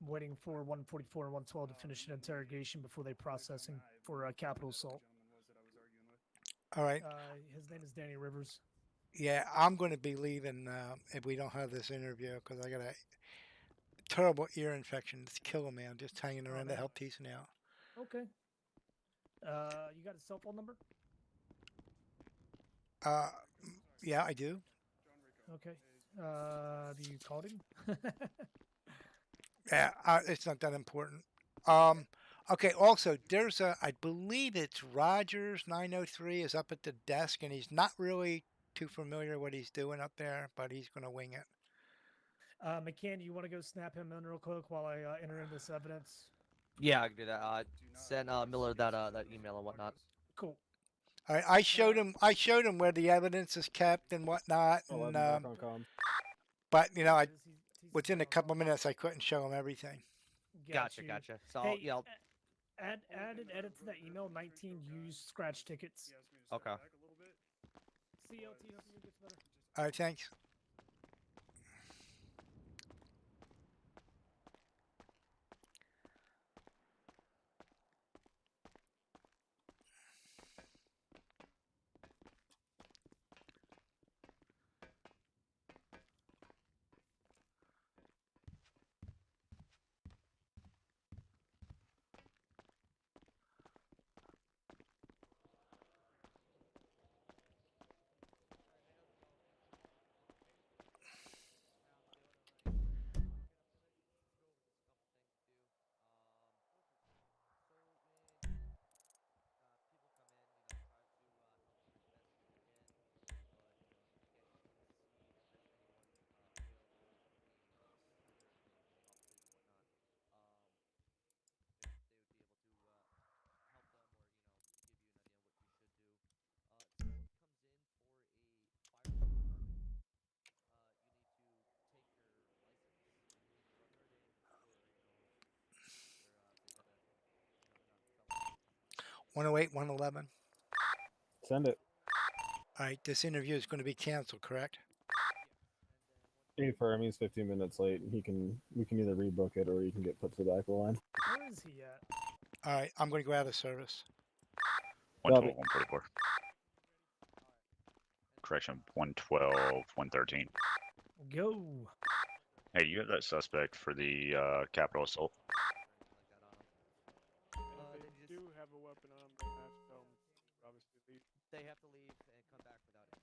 waiting for 144 and 112 to finish an interrogation before they process him for capital assault. All right. His name is Danny Rivers. Yeah, I'm going to be leaving if we don't have this interview because I got a terrible ear infection. It's killing me. I'm just hanging around to man. help Teeson out. Okay. You got his cell phone number? Yeah, I do. Okay. Have you called him? Yeah, it's not that important. Okay. Also, there's I believe it's Rogers 903 is up at the desk, and he's not really too familiar what he's doing up there, but he's going to wing it. McCann, you want to go snap him in real quick while I enter in this evidence? Yeah, I can do that. Send Miller that email and whatnot. Cool. All right, I showed him. I showed him where the evidence is kept and whatnot, and back on comm. but you know, within a couple minutes, I couldn't show him everything. Gotcha. So Hey, yeah. add an edit to that email. 19 used scratch tickets. Okay. CLT, hoping you gets better. All right, thanks. One 108, 111. Send it. All right, this interview is going to be canceled, correct? Hey, firm, he's 15 minutes late. We can either rebook it or you can get put to the back of the line. Where is he at? All right, I'm going to go out of service. 112, 144. Correction, 112, 113. Go. Hey, you have that suspect for the capital assault? And if they do have a weapon on them, they have to tell them to obviously leave. They have to leave and come back without it.